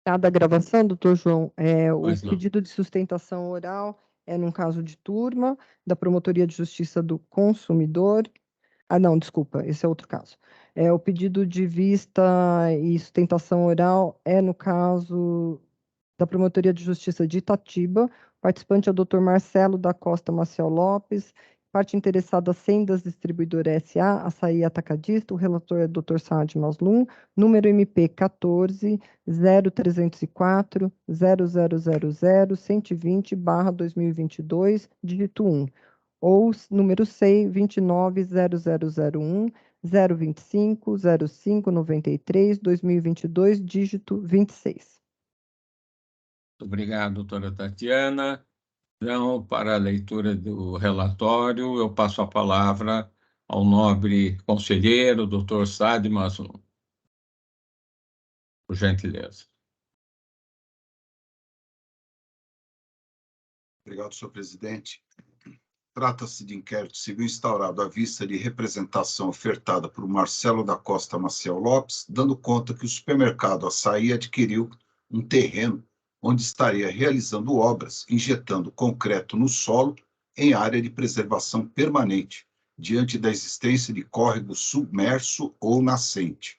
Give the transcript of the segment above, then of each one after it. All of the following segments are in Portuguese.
Cada gravação, doutor João, o Pois não. pedido de sustentação oral é num caso de turma, da Promotoria de Justiça do Consumidor. Ah, não, desculpa, esse é outro caso. O pedido de vista e sustentação oral é no caso da Promotoria de Justiça de Itatiba. Participante é o doutor Marcelo da Costa Maciel Lopes. Parte interessada, Sendas Distribuidora S.A., Açaí Atacadista. O relator é o doutor Saad Maslum. Número MP 14 0304 0000 120/2022, dígito 1. Ou número SEI 29.0001 025 0593 2022, dígito 26. Obrigado, doutora Tatiana. Então, para a leitura do relatório, eu passo a palavra ao nobre conselheiro, doutor Saad Maslum. Por gentileza. Obrigado, senhor presidente. Trata-se de inquérito civil instaurado à vista de representação ofertada por Marcelo da Costa Maciel Lopes, dando conta que o supermercado Açaí adquiriu um terreno onde estaria realizando obras, injetando concreto no solo em área de preservação permanente, diante da existência de córrego submerso ou nascente.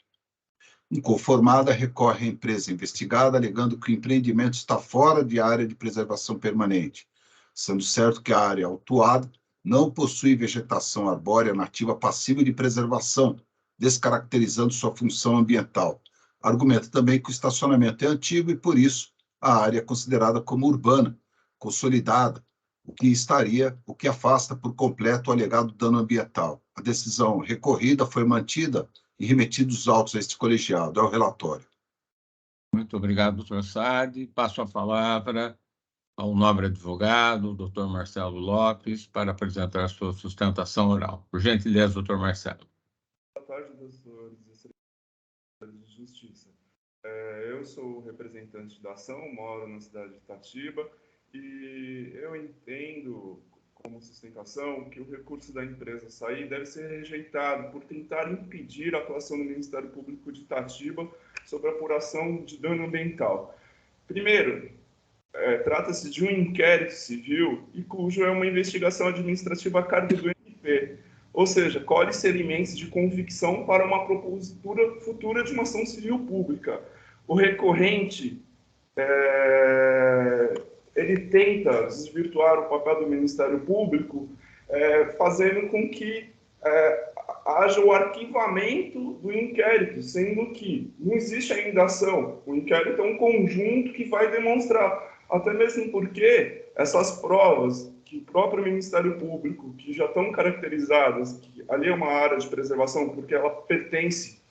Inconformada, recorre à empresa investigada, alegando que o empreendimento está fora de área de preservação permanente, sendo certo que a área autuada não possui vegetação arbórea nativa passível de preservação, descaracterizando sua função ambiental. Argumenta também que o estacionamento é antigo e, por isso, a área é considerada como urbana, consolidada, o que afasta por completo o alegado dano ambiental. A decisão recorrida foi mantida e remetidos os autos a este colegiado. É o relatório. Muito obrigado, doutor Saad. Passo a palavra ao nobre advogado, doutor Marcelo Lopes, para apresentar a sua sustentação oral. Por gentileza, doutor Marcelo. Boa tarde, doutores e secretários de Justiça. Eu sou representante da ação, moro na cidade de Itatiba, e eu entendo, como sustentação, que o recurso da empresa Açaí deve ser rejeitado por tentar impedir a atuação do Ministério Público de Itatiba sobre a apuração de dano ambiental. Primeiro, trata-se de um inquérito civil e cujo é uma investigação administrativa a cargo do MP, ou seja, colhe sedimentos de convicção para uma propositura futura de uma ação civil pública. O recorrente ele tenta desvirtuar o papel do Ministério Público, fazendo com que haja o arquivamento do inquérito, sendo que não existe ainda ação. O inquérito é um conjunto que vai demonstrar, até mesmo porque essas provas que o próprio Ministério Público, que já estão caracterizadas, que ali é uma área de preservação, porque ela pertence,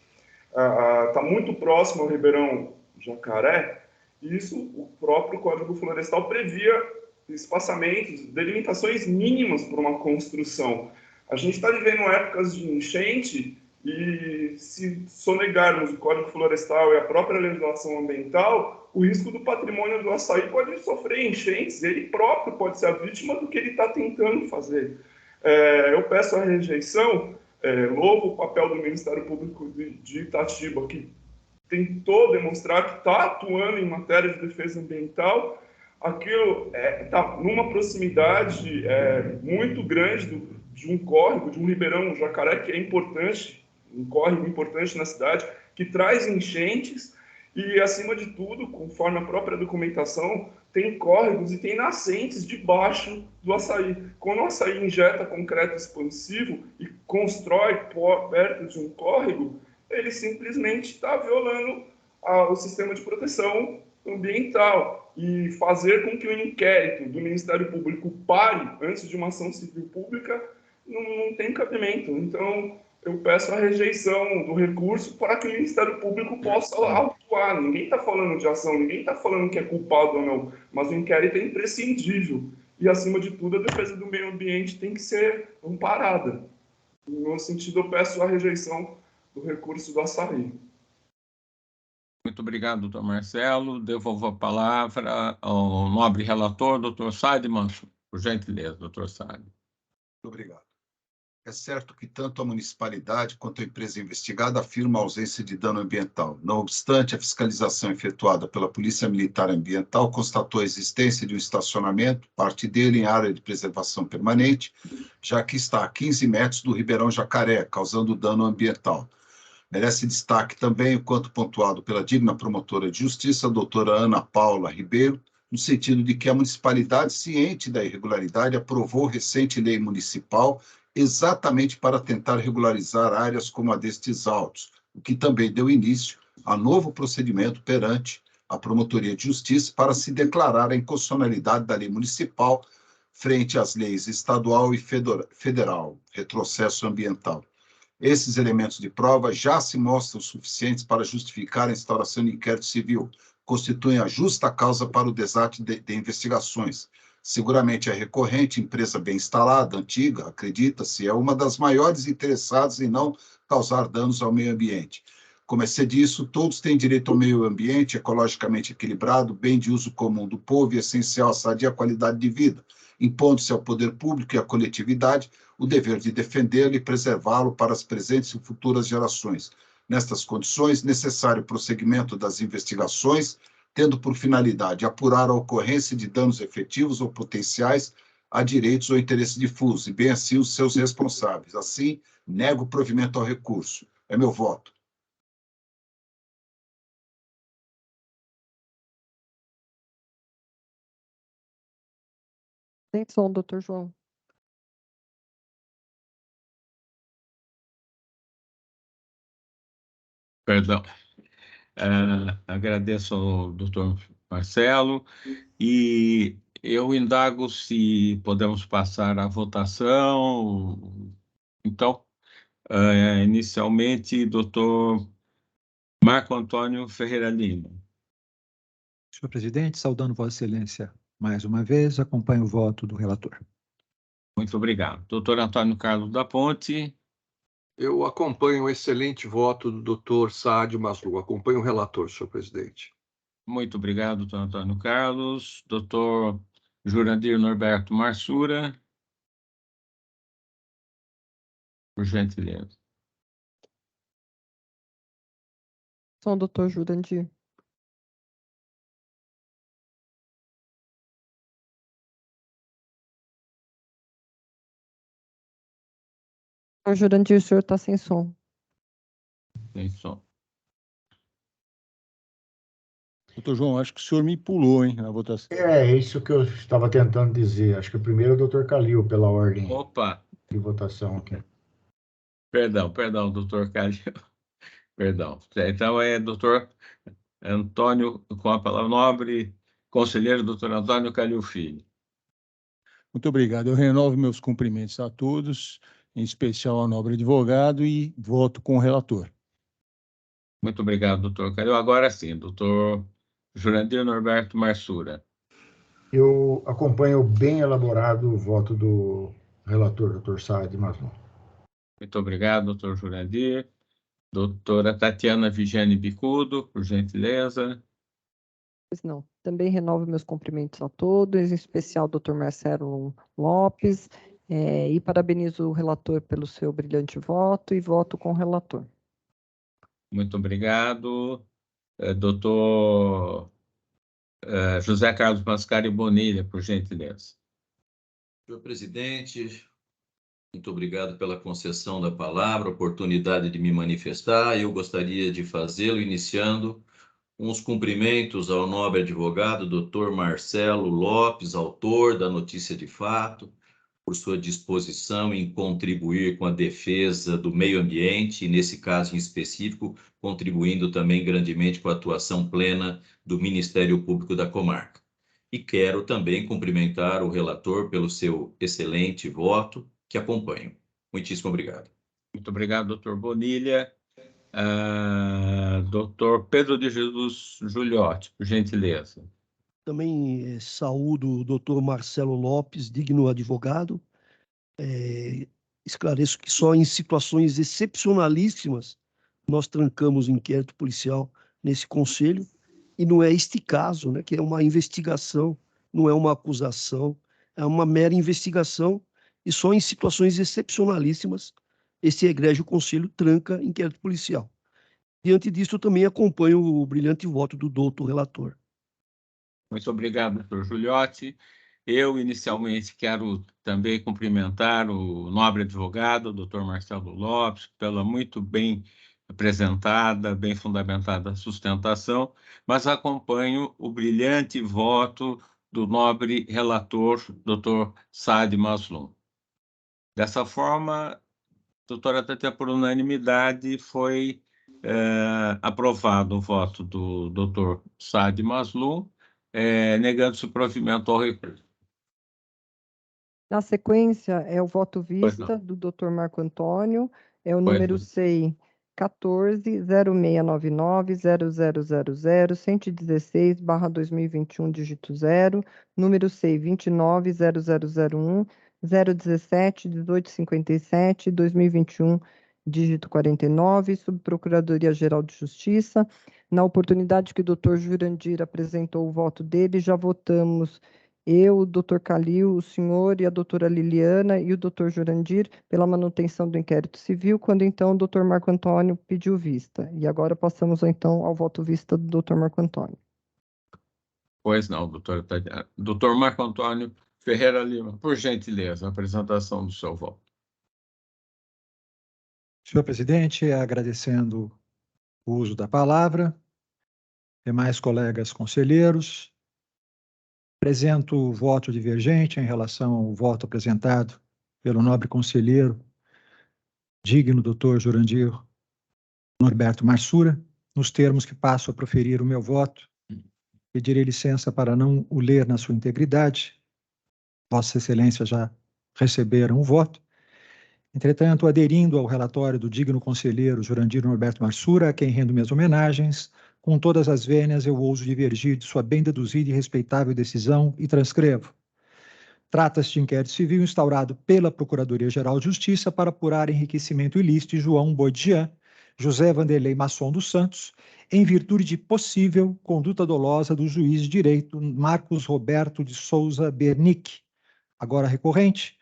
está muito próximo ao Ribeirão Jacaré, isso o próprio Código Florestal previa espaçamentos, delimitações mínimas para uma construção. A gente está vivendo épocas de enchente e, se sonegarmos o Código Florestal e a própria legislação ambiental, o risco do patrimônio do Açaí pode sofrer enchentes, ele próprio pode ser a vítima do que ele está tentando fazer. Eu peço a rejeição, louvo o papel do Ministério Público de Itatiba, que tentou demonstrar que está atuando em matéria de defesa ambiental. Aquilo está numa proximidade muito grande de um córrego, de um ribeirão, um jacaré, que é importante, um córrego importante na cidade, que traz enchentes e, acima de tudo, conforme a própria documentação, tem córregos e tem nascentes debaixo do Açaí. Quando o Açaí injeta concreto expansivo e constrói perto de um córrego, ele simplesmente está violando o sistema de proteção ambiental, e fazer com que o inquérito do Ministério Público pare antes de uma ação civil pública não tem cabimento. Então, eu peço a rejeição do recurso para que o Ministério Público possa atuar. Ninguém está falando de ação, ninguém está falando que é culpado ou não, mas o inquérito é imprescindível. E, acima de tudo, a defesa do meio ambiente tem que ser amparada. No sentido, eu peço a rejeição do recurso do Açaí. Muito obrigado, doutor Marcelo. Devolvo a palavra ao nobre relator, doutor Saad Mansur. Por gentileza, doutor Saad. Muito obrigado. É certo que tanto a municipalidade quanto a empresa investigada afirmam a ausência de dano ambiental. Não obstante, a fiscalização efetuada pela Polícia Militar Ambiental constatou a existência de um estacionamento, parte dele em área de preservação permanente, já que está a 15 metros do Ribeirão Jacaré, causando dano ambiental. Merece destaque também o quanto pontuado pela digna promotora de justiça, a doutora Ana Paula Ribeiro, no sentido de que a municipalidade, ciente da irregularidade, aprovou recente lei municipal exatamente para tentar regularizar áreas como a destes autos, o que também deu início a novo procedimento perante a Promotoria de Justiça para se declarar a inconstitucionalidade da lei municipal frente às leis estadual e federal, retrocesso ambiental. Esses elementos de prova já se mostram suficientes para justificar a instauração de inquérito civil, constituem a justa causa para o desate de investigações. Seguramente a recorrente, empresa bem instalada, antiga, acredita-se, é uma das maiores interessadas em não causar danos ao meio ambiente. Como é disso, todos têm direito ao meio ambiente ecologicamente equilibrado, bem de uso comum do povo e essencial à sadia qualidade de vida, impondo-se ao poder público e à coletividade o dever de defendê-lo e preservá-lo para as presentes e futuras gerações. Nestas condições, necessário prosseguimento das investigações, tendo por finalidade apurar a ocorrência de danos efetivos ou potenciais a direitos ou interesses difusos, e bem assim os seus responsáveis. Assim, nego o provimento ao recurso. É meu voto. Sem som, doutor João. Perdão. Agradeço ao doutor Marcelo e eu indago se podemos passar à votação. Então, inicialmente, doutor Marco Antônio Ferreira Lima. Senhor presidente, saudando Vossa Excelência mais uma vez, acompanho o voto do relator. Muito obrigado. Doutor Antônio Carlos da Ponte. Eu acompanho o excelente voto do doutor Saad Maslu. Acompanho o relator, senhor presidente. Muito obrigado, doutor Antônio Carlos. Doutor Jurandir Norberto Marsura. Por gentileza. Som, doutor Jurandir. Doutor Jurandir, o senhor está sem som. Sem som. Doutor João, acho que o senhor me pulou, hein, na votação. É isso que eu estava tentando dizer. Acho que o primeiro é o doutor Calil, pela ordem Opa! de votação aqui. Perdão, doutor Calil. Perdão. Então é doutor Antônio, com a palavra nobre, conselheiro doutor Antônio Calil Filho. Muito obrigado. Eu renovo meus cumprimentos a todos, em especial ao nobre advogado, e voto com o relator. Muito obrigado, doutor Calil. Agora sim, doutor Jurandir Norberto Marsura. Eu acompanho bem elaborado o voto do relator, doutor Saad Maslu. Muito obrigado, doutor Jurandir. Doutora Tatiana Vigiane Bicudo, por gentileza. Pois não. Também renovo meus cumprimentos a todos, em especial ao doutor Marcelo Lopes, e parabenizo o relator pelo seu brilhante voto e voto com o relator. Muito obrigado. Doutor José Carlos Mascari Bonilha, por gentileza. Senhor presidente, muito obrigado pela concessão da palavra, oportunidade de me manifestar. Eu gostaria de fazê-lo iniciando uns cumprimentos ao nobre advogado, doutor Marcelo Lopes, autor da notícia de fato, por sua disposição em contribuir com a defesa do meio ambiente, e nesse caso em específico, contribuindo também grandemente com a atuação plena do Ministério Público da comarca. E quero também cumprimentar o relator pelo seu excelente voto, que acompanho. Muitíssimo obrigado. Muito obrigado, doutor Bonilha. Doutor Pedro de Jesus Giuliotti, por gentileza. Também saúdo o doutor Marcelo Lopes, digno advogado. Esclareço que só em situações excepcionalíssimas nós trancamos o inquérito policial nesse conselho, e não é este caso, né, que é uma investigação, não é uma acusação, é uma mera investigação e só em situações excepcionalíssimas esse egrégio conselho tranca inquérito policial. Diante disso, eu também acompanho o brilhante voto do doutor relator. Muito obrigado, doutor Giuliotti. Eu, inicialmente, quero também cumprimentar o nobre advogado, doutor Marcelo Lopes, pela muito bem apresentada, bem fundamentada sustentação, mas acompanho o brilhante voto do nobre relator, doutor Saad Mazloum. Dessa forma, doutora, até por unanimidade, foi aprovado o voto do doutor Saad Mazloum, negando-se o provimento ao recurso. Na sequência, é o voto Pois não. vista do Dr. Marco Antônio, é o Pois número não. SEI 14-0699-0000-116/2021, dígito 0, número SEI 29-0001-017-1857-2021, dígito 49, Subprocuradoria-Geral de Justiça. Na oportunidade que o Dr. Jurandir apresentou o voto dele, já votamos eu, o doutor Calil, o senhor e a doutora Liliana e o doutor Jurandir pela manutenção do inquérito civil, quando então o doutor Marco Antônio pediu vista. E agora passamos então ao voto vista do doutor Marco Antônio. Pois não, doutora Tadiana. Doutor Marco Antônio Ferreira Lima, por gentileza, a apresentação do seu voto. Senhor presidente, agradecendo o uso da palavra, demais colegas conselheiros, apresento o voto divergente em relação ao voto apresentado pelo nobre conselheiro, digno doutor Jurandir Norberto Marsura, nos termos que passo a proferir o meu voto. Pedirei licença para não o ler na sua integridade. Vossa Excelência já receberam o voto. Entretanto, aderindo ao relatório do digno conselheiro Jurandir Norberto Marsura, a quem rendo minhas homenagens, com todas as vênias eu ouso divergir de sua bem deduzida e respeitável decisão e transcrevo. Trata-se de inquérito civil instaurado pela Procuradoria-Geral de Justiça para apurar enriquecimento ilícito de João Boidian, José Vanderlei Masson dos Santos, em virtude de possível conduta dolosa do juiz de direito Marcos Roberto de Souza Bernic, agora recorrente,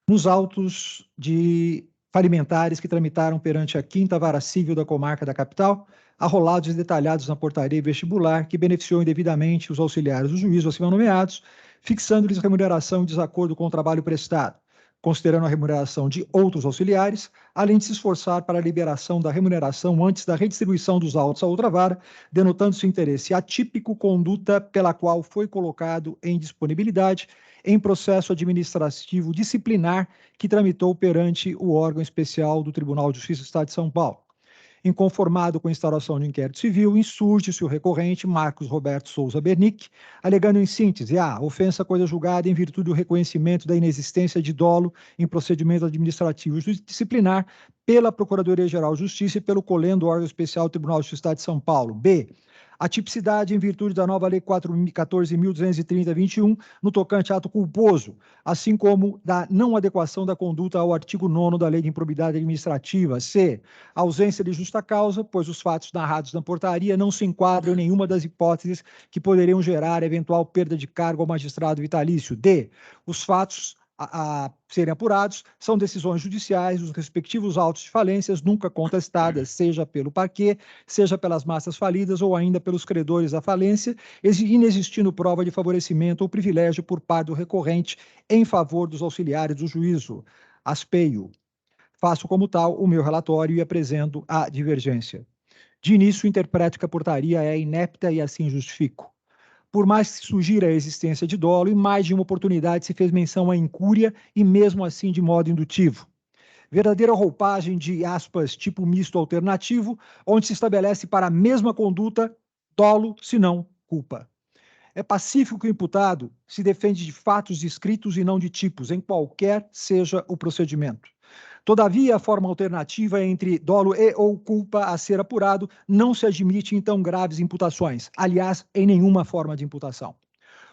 nos autos de falimentares que tramitaram perante a 5ª Vara Civil da Comarca da Capital, arrolados e detalhados na portaria vestibular que beneficiou indevidamente os auxiliares do juízo acima nomeados, fixando-lhes remuneração em desacordo com o trabalho prestado, considerando a remuneração de outros auxiliares, além de se esforçar para a liberação da remuneração antes da redistribuição dos autos à outra vara, denotando-se interesse atípico, conduta pela qual foi colocado em disponibilidade em processo administrativo disciplinar que tramitou perante o órgão especial do Tribunal de Justiça do Estado de São Paulo. Inconformado com a instauração de inquérito civil, insurge-se o recorrente Marcos Roberto Souza Bernic, alegando em síntese a ofensa coisa julgada em virtude do reconhecimento da inexistência de dolo em procedimento administrativo disciplinar pela Procuradoria-Geral de Justiça e pelo colendo órgão especial do Tribunal de Justiça do Estado de São Paulo. B. A tipicidade em virtude da nova Lei 14.230/21, no tocante a ato culposo, assim como da não adequação da conduta ao artigo 9º da Lei de Improbidade Administrativa. C. A ausência de justa causa, pois os fatos narrados na portaria não se enquadram em nenhuma das hipóteses que poderiam gerar eventual perda de cargo ao magistrado vitalício. D. Os fatos a serem apurados são decisões judiciais dos respectivos autos de falências nunca contestadas, seja pelo parquê, seja pelas massas falidas ou ainda pelos credores da falência, inexistindo prova de favorecimento ou privilégio por parte do recorrente em favor dos auxiliares do juízo. Aspeio. Faço como tal o meu relatório e apresento a divergência. De início, interpreto que a portaria é inepta e assim justifico. Por mais que sugira a existência de dolo, em mais de uma oportunidade se fez menção à incúria e mesmo assim de modo indutivo. Verdadeira roupagem de, aspas, tipo misto alternativo, onde se estabelece para a mesma conduta dolo, se não culpa. É pacífico que o imputado se defende de fatos descritos e não de tipos, em qualquer seja o procedimento. Todavia, a forma alternativa entre dolo e ou culpa a ser apurado não se admite em tão graves imputações, aliás, em nenhuma forma de imputação.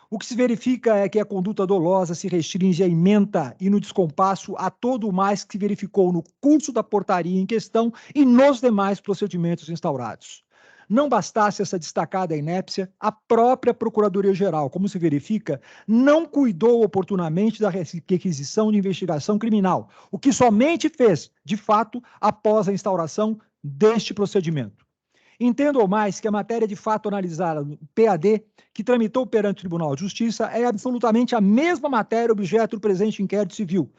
O que se verifica é que a conduta dolosa se restringe à ementa e no descompasso a todo o mais que se verificou no curso da portaria em questão e nos demais procedimentos instaurados. não bastasse essa destacada inépcia, a própria Procuradoria-Geral, como se verifica, não cuidou oportunamente da requisição de investigação criminal, o que somente fez, de fato, após a instauração deste procedimento. Entendo ou mais que a matéria de fato analisada no PAD, que tramitou perante o Tribunal de Justiça, é absolutamente a mesma matéria objeto do presente inquérito civil,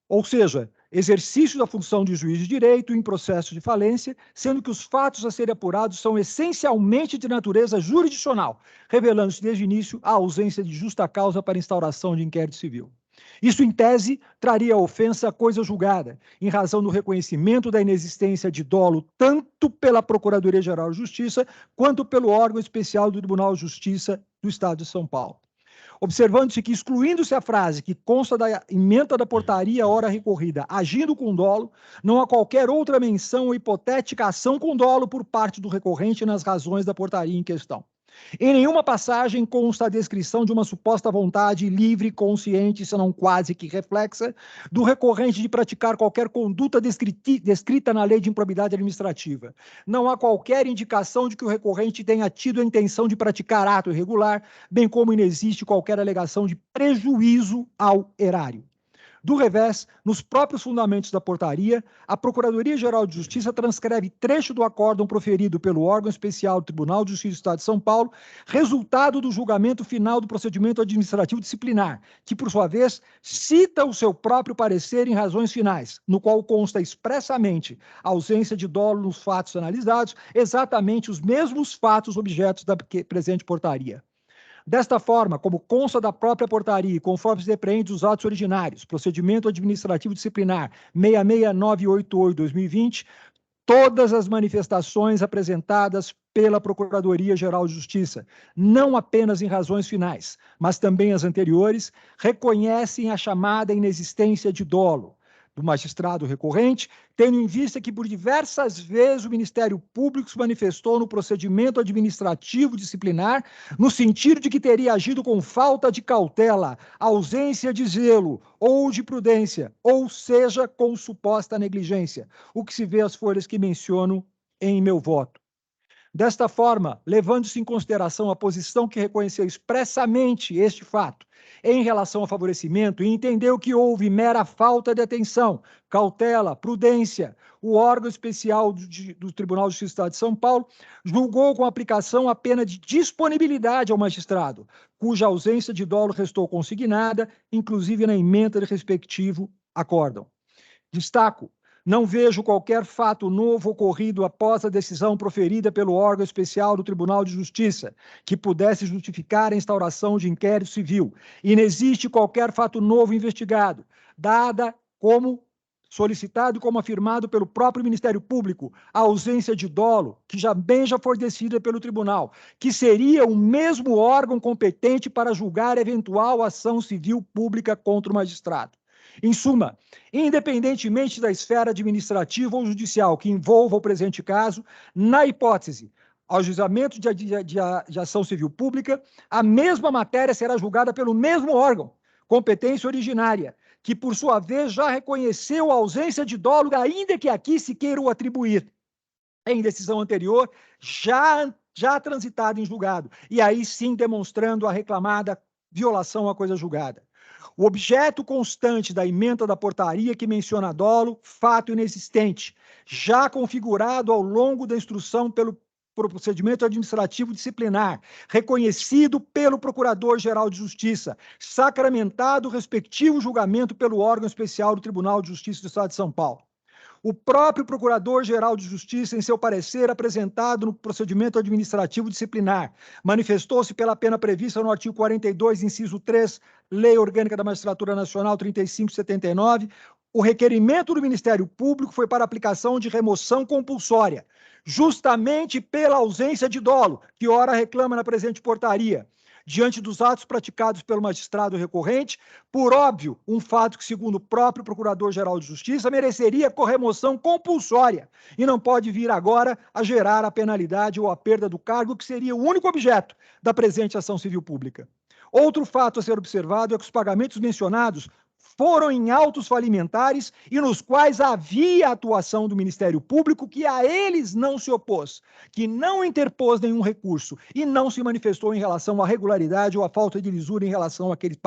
ou seja, exercício da função de juiz de direito em processo de falência, sendo que os fatos a serem apurados são essencialmente de natureza jurisdicional, revelando-se desde o início a ausência de justa causa para instauração de inquérito civil. Isso, em tese, traria a ofensa à coisa julgada, em razão do reconhecimento da inexistência de dolo tanto pela Procuradoria-Geral de Justiça quanto pelo órgão especial do Tribunal de Justiça do Estado de São Paulo. Observando-se que, excluindo-se a frase que consta da ementa da portaria ora recorrida, agindo com dolo, não há qualquer outra menção ou hipotética ação com dolo por parte do recorrente nas razões da portaria em questão. Em nenhuma passagem consta a descrição de uma suposta vontade livre, consciente, se não quase que reflexa, do recorrente de praticar qualquer conduta descrita na lei de improbidade administrativa. Não há qualquer indicação de que o recorrente tenha tido a intenção de praticar ato irregular, bem como inexiste qualquer alegação de prejuízo ao erário. Do revés, nos próprios fundamentos da portaria, a Procuradoria-Geral de Justiça transcreve trecho do acórdão proferido pelo órgão especial do Tribunal de Justiça do Estado de São Paulo, resultado do julgamento final do procedimento administrativo disciplinar, que, por sua vez, cita o seu próprio parecer em razões finais, no qual consta expressamente a ausência de dolo nos fatos analisados, exatamente os mesmos fatos objetos da presente portaria. Desta forma, como consta da própria portaria, conforme se depreende dos atos originários, procedimento administrativo disciplinar 66988/2020, todas as manifestações apresentadas pela Procuradoria-Geral de Justiça, não apenas em razões finais, mas também as anteriores, reconhecem a chamada inexistência de dolo do magistrado recorrente, tendo em vista que por diversas vezes o Ministério Público se manifestou no procedimento administrativo disciplinar no sentido de que teria agido com falta de cautela, ausência de zelo ou de prudência, ou seja, com suposta negligência, o que se vê as folhas que menciono em meu voto. Desta forma, levando-se em consideração a posição que reconheceu expressamente este fato, em relação ao favorecimento, e entendeu que houve mera falta de atenção, cautela, prudência, o órgão especial do Tribunal de Justiça do Estado de São Paulo julgou com aplicação a pena de disponibilidade ao magistrado, cuja ausência de dolo restou consignada, inclusive na ementa do respectivo acórdão. Destaco: não vejo qualquer fato novo ocorrido após a decisão proferida pelo órgão especial do Tribunal de Justiça que pudesse justificar a instauração de inquérito civil. E não existe qualquer fato novo investigado, dada como solicitado e como afirmado pelo próprio Ministério Público, a ausência de dolo, que já foi decidida pelo tribunal, que seria o mesmo órgão competente para julgar eventual ação civil pública contra o magistrado. Em suma, independentemente da esfera administrativa ou judicial que envolva o presente caso, na hipótese ao julgamento de ação civil pública, a mesma matéria será julgada pelo mesmo órgão, competência originária, que, por sua vez, já reconheceu a ausência de dolo, ainda que aqui se queira o atribuir, em decisão anterior, já transitada em julgado, e aí sim demonstrando a reclamada violação à coisa julgada. O objeto constante da ementa da portaria que menciona dolo, fato inexistente, já configurado ao longo da instrução pelo procedimento administrativo disciplinar, reconhecido pelo Procurador-Geral de Justiça, sacramentado o respectivo julgamento pelo órgão especial do Tribunal de Justiça do Estado de São Paulo. O próprio Procurador-Geral de Justiça, em seu parecer apresentado no procedimento administrativo disciplinar, manifestou-se pela pena prevista no artigo 42, inciso 3, Lei Orgânica da Magistratura Nacional 3579, o requerimento do Ministério Público foi para aplicação de remoção compulsória, justamente pela ausência de dolo, que ora reclama na presente portaria, diante dos atos praticados pelo magistrado recorrente, por óbvio, um fato que, segundo o próprio Procurador-Geral de Justiça, mereceria corremoção compulsória e não pode vir agora a gerar a penalidade ou a perda do cargo, que seria o único objeto da presente ação civil pública. Outro fato a ser observado é que os pagamentos mencionados foram em autos falimentares e nos quais havia atuação do Ministério Público que a eles não se opôs, que não interpôs nenhum recurso e não se manifestou em relação à regularidade ou à falta de lisura em relação àqueles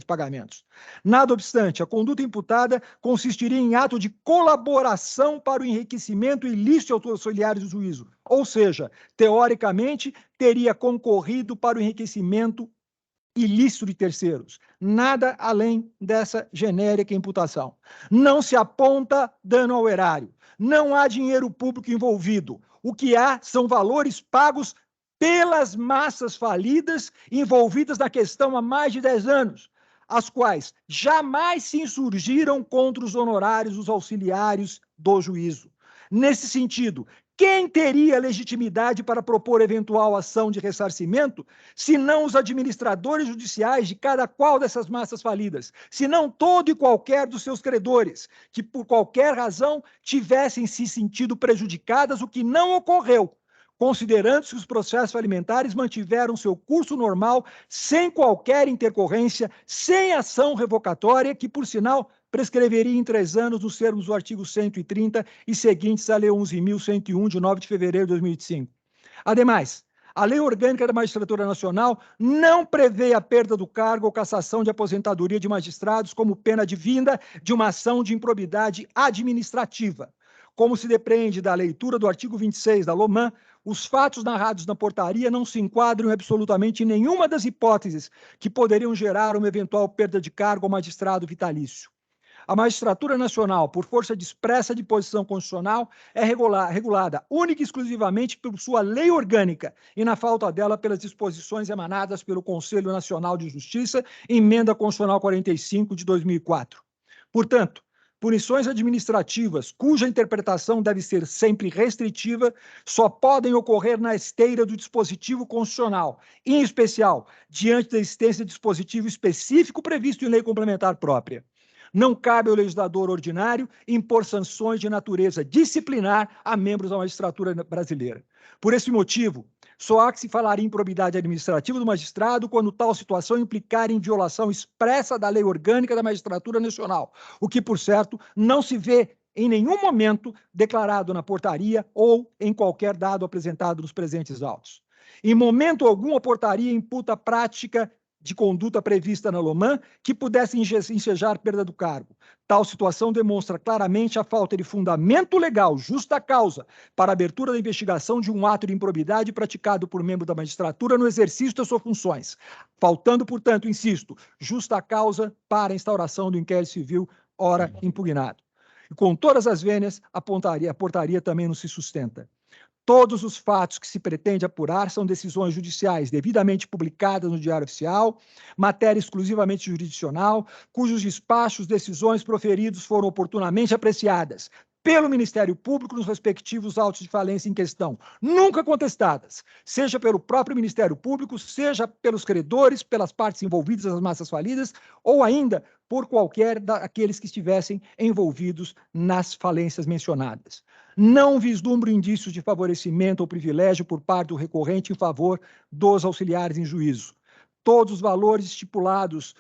pagamentos. Nada obstante, a conduta imputada consistiria em ato de colaboração para o enriquecimento ilícito aos auxiliares do juízo, ou seja, teoricamente, teria concorrido para o enriquecimento ilícito de terceiros. Nada além dessa genérica imputação. Não se aponta dano ao erário. Não há dinheiro público envolvido. O que há são valores pagos pelas massas falidas envolvidas na questão há mais de 10 anos, as quais jamais se insurgiram contra os honorários dos auxiliares do juízo. Nesse sentido, quem teria legitimidade para propor eventual ação de ressarcimento, se não os administradores judiciais de cada qual dessas massas falidas, se não todo e qualquer dos seus credores, que por qualquer razão tivessem se sentido prejudicadas, o que não ocorreu, considerando-se que os processos alimentares mantiveram seu curso normal, sem qualquer intercorrência, sem ação revocatória, que, por sinal, prescreveria em 3 anos nos termos do artigo 130 e seguintes à Lei 11.101, de 9 de fevereiro de 2005. Ademais, a Lei Orgânica da Magistratura Nacional não prevê a perda do cargo ou cassação de aposentadoria de magistrados como pena de vinda de uma ação de improbidade administrativa. Como se depreende da leitura do artigo 26 da LOMAN, os fatos narrados na portaria não se enquadram absolutamente em nenhuma das hipóteses que poderiam gerar uma eventual perda de cargo ao magistrado vitalício. A magistratura nacional, por força de expressa disposição constitucional, é regulada única e exclusivamente por sua lei orgânica e, na falta dela, pelas disposições emanadas pelo Conselho Nacional de Justiça, emenda constitucional 45 de 2004. Portanto, punições administrativas, cuja interpretação deve ser sempre restritiva, só podem ocorrer na esteira do dispositivo constitucional, em especial, diante da existência de dispositivo específico previsto em lei complementar própria. Não cabe ao legislador ordinário impor sanções de natureza disciplinar a membros da magistratura brasileira. Por esse motivo, só há que se falar em improbidade administrativa do magistrado quando tal situação implicar em violação expressa da lei orgânica da magistratura nacional, o que, por certo, não se vê em nenhum momento declarado na portaria ou em qualquer dado apresentado nos presentes autos. Em momento algum, a portaria imputa a prática de conduta prevista na LOMAN que pudesse ensejar perda do cargo. Tal situação demonstra claramente a falta de fundamento legal, justa causa, para a abertura da investigação de um ato de improbidade praticado por membro da magistratura no exercício das suas funções, faltando, portanto, insisto, justa causa para a instauração do inquérito civil ora impugnado. E com todas as vênias, a portaria também não se sustenta. Todos os fatos que se pretende apurar são decisões judiciais devidamente publicadas no Diário Oficial, matéria exclusivamente jurisdicional, cujos despachos, decisões proferidos foram oportunamente apreciadas pelo Ministério Público nos respectivos autos de falência em questão, nunca contestadas, seja pelo próprio Ministério Público, seja pelos credores, pelas partes envolvidas nas massas falidas, ou ainda por qualquer daqueles que estivessem envolvidos nas falências mencionadas. Não vislumbro indícios de favorecimento ou privilégio por parte do recorrente em favor dos auxiliares em juízo. Todos os valores estipulados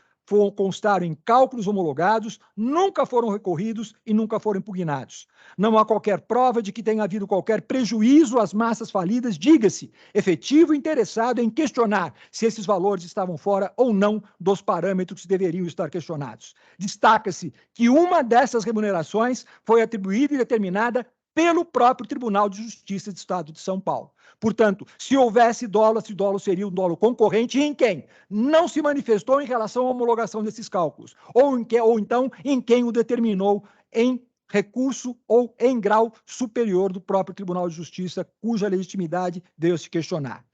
constaram em cálculos homologados, nunca foram recorridos e nunca foram impugnados. Não há qualquer prova de que tenha havido qualquer prejuízo às massas falidas, diga-se, efetivo interessado em questionar se esses valores estavam fora ou não dos parâmetros que deveriam estar questionados. Destaca-se que uma dessas remunerações foi atribuída e determinada pelo próprio Tribunal de Justiça do Estado de São Paulo. Portanto, se houvesse dolo, esse dolo seria um dolo concorrente em quem não se manifestou em relação à homologação desses cálculos, ou então em quem o determinou em recurso ou em grau superior do próprio Tribunal de Justiça, cuja legitimidade veio-se questionar.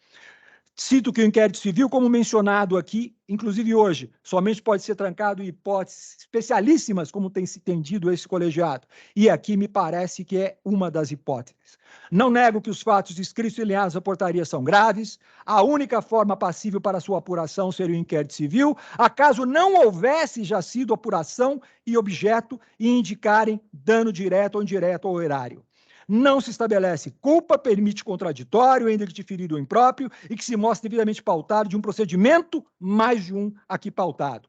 Cito que o inquérito civil, como mencionado aqui, inclusive hoje, somente pode ser trancado em hipóteses especialíssimas, como tem se entendido esse colegiado. E aqui me parece que é uma das hipóteses. Não nego que os fatos descritos e linhados na portaria são graves. A única forma passível para sua apuração seria o inquérito civil, acaso não houvesse já sido apuração e objeto e indicarem dano direto ou indireto ao erário. Não se estabelece culpa, permite contraditório, ainda que diferido ou impróprio, e que se mostre devidamente pautado de um procedimento mais de um aqui pautado.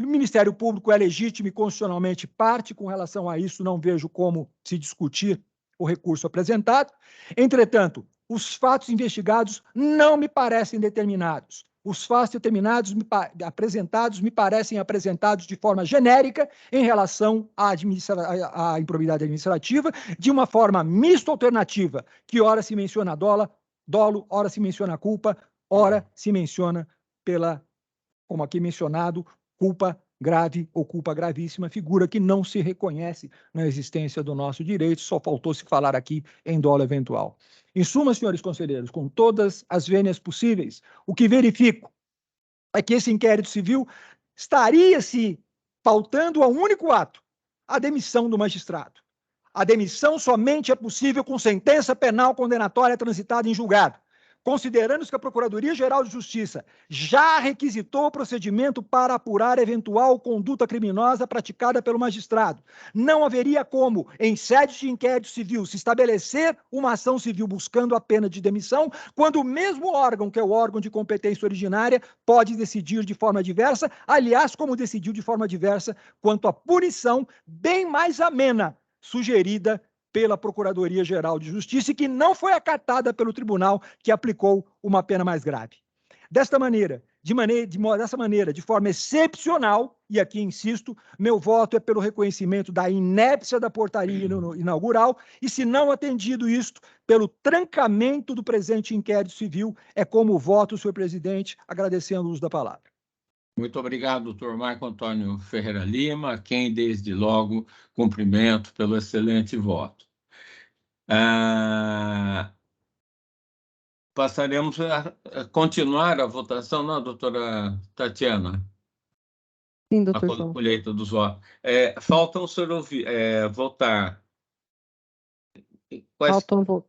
O Ministério Público é legítimo e constitucionalmente parte com relação a isso, não vejo como se discutir o recurso apresentado. Entretanto, os fatos investigados não me parecem determinados. Os fatos apresentados me parecem apresentados de forma genérica em relação à improbidade administrativa, de uma forma mista alternativa, que ora se menciona dolo, ora se menciona culpa, ora se menciona como aqui mencionado, culpa grave ou culpa gravíssima, figura que não se reconhece na existência do nosso direito, só faltou se falar aqui em dolo eventual. Em suma, senhores conselheiros, com todas as vênias possíveis, o que verifico é que esse inquérito civil estaria se pautando a um único ato, a demissão do magistrado. A demissão somente é possível com sentença penal condenatória transitada em julgado. Considerando-se que a Procuradoria-Geral de Justiça já requisitou o procedimento para apurar eventual conduta criminosa praticada pelo magistrado, não haveria como, em sede de inquérito civil, se estabelecer uma ação civil buscando a pena de demissão, quando o mesmo órgão, que é o órgão de competência originária, pode decidir de forma diversa, aliás, como decidiu de forma diversa quanto à punição bem mais amena sugerida pela Procuradoria-Geral de Justiça e que não foi acatada pelo tribunal que aplicou uma pena mais grave. Dessa maneira, de forma excepcional, e aqui insisto, meu voto é pelo reconhecimento da inépcia da portaria inaugural e, se não atendido isto, pelo trancamento do presente inquérito civil, é como voto, senhor presidente, agradecendo o uso da palavra. Muito obrigado, doutor Marco Antônio Ferreira Lima, a quem, desde logo, cumprimento pelo excelente voto. Passaremos a continuar a votação, não, doutora Tatiana? Sim, doutor A João. colheita dos votos. Faltam, senhor, votar. Faltam,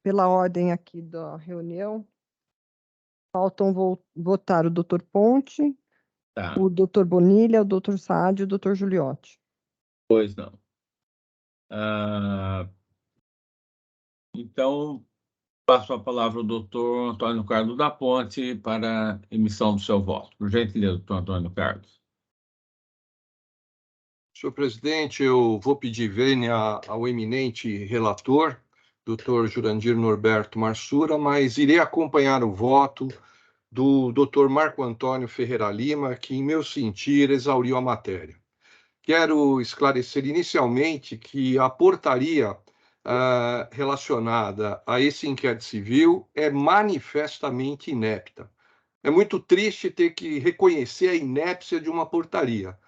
pela ordem aqui da reunião, faltam votar o doutor Ponte, Tá. o doutor Bonilha, o doutor Saad e o doutor Giuliotti. Pois não. Então, passo a palavra ao doutor Antônio Carlos da Ponte para a emissão do seu voto. Por gentileza, doutor Antônio Carlos. Senhor presidente, eu vou pedir vênia ao eminente relator, doutor Jurandir Norberto Marsura, mas irei acompanhar o voto do doutor Marco Antônio Ferreira Lima, que, em meu sentir, exauriu a matéria. Quero esclarecer inicialmente que a portaria relacionada a esse inquérito civil é manifestamente inepta. É muito triste ter que reconhecer a inépcia de uma portaria,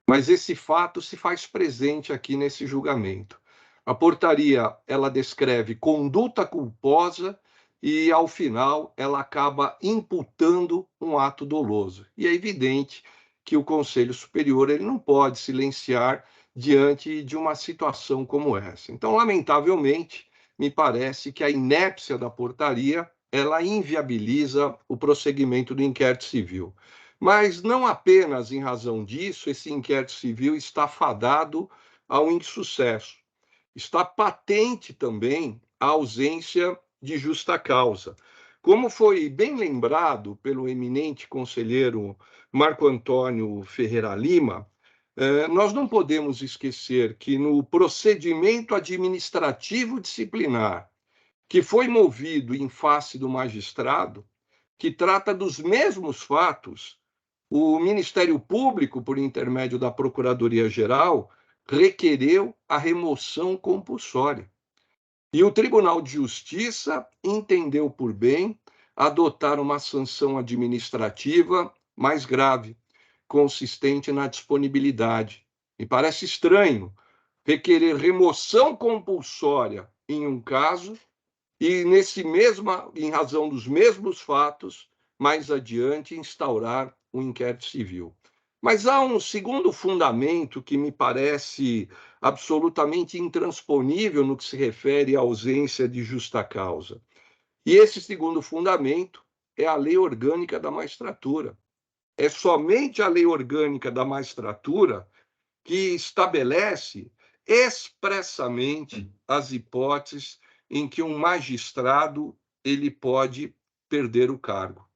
mas esse fato se faz presente aqui nesse julgamento. A portaria, ela descreve conduta culposa e, ao final, ela acaba imputando um ato doloso. E é evidente que o Conselho Superior ele não pode silenciar diante de uma situação como essa. Então, lamentavelmente, me parece que a inépcia da portaria ela inviabiliza o prosseguimento do inquérito civil. Mas não apenas em razão disso, esse inquérito civil está fadado ao insucesso. Está patente também a ausência de justa causa. Como foi bem lembrado pelo eminente conselheiro Marco Antônio Ferreira Lima, nós não podemos esquecer que no procedimento administrativo disciplinar, que foi movido em face do magistrado, que trata dos mesmos fatos, o Ministério Público, por intermédio da Procuradoria-Geral, requereu a remoção compulsória. E o Tribunal de Justiça entendeu por bem adotar uma sanção administrativa mais grave, consistente na disponibilidade. Me parece estranho requerer remoção compulsória em um caso e, em razão dos mesmos fatos, mais adiante instaurar um inquérito civil. Mas há um segundo fundamento que me parece absolutamente intransponível no que se refere à ausência de justa causa. E esse segundo fundamento é a Lei Orgânica da Magistratura. É somente a Lei Orgânica da Magistratura que estabelece expressamente as hipóteses em que um magistrado ele pode perder o cargo.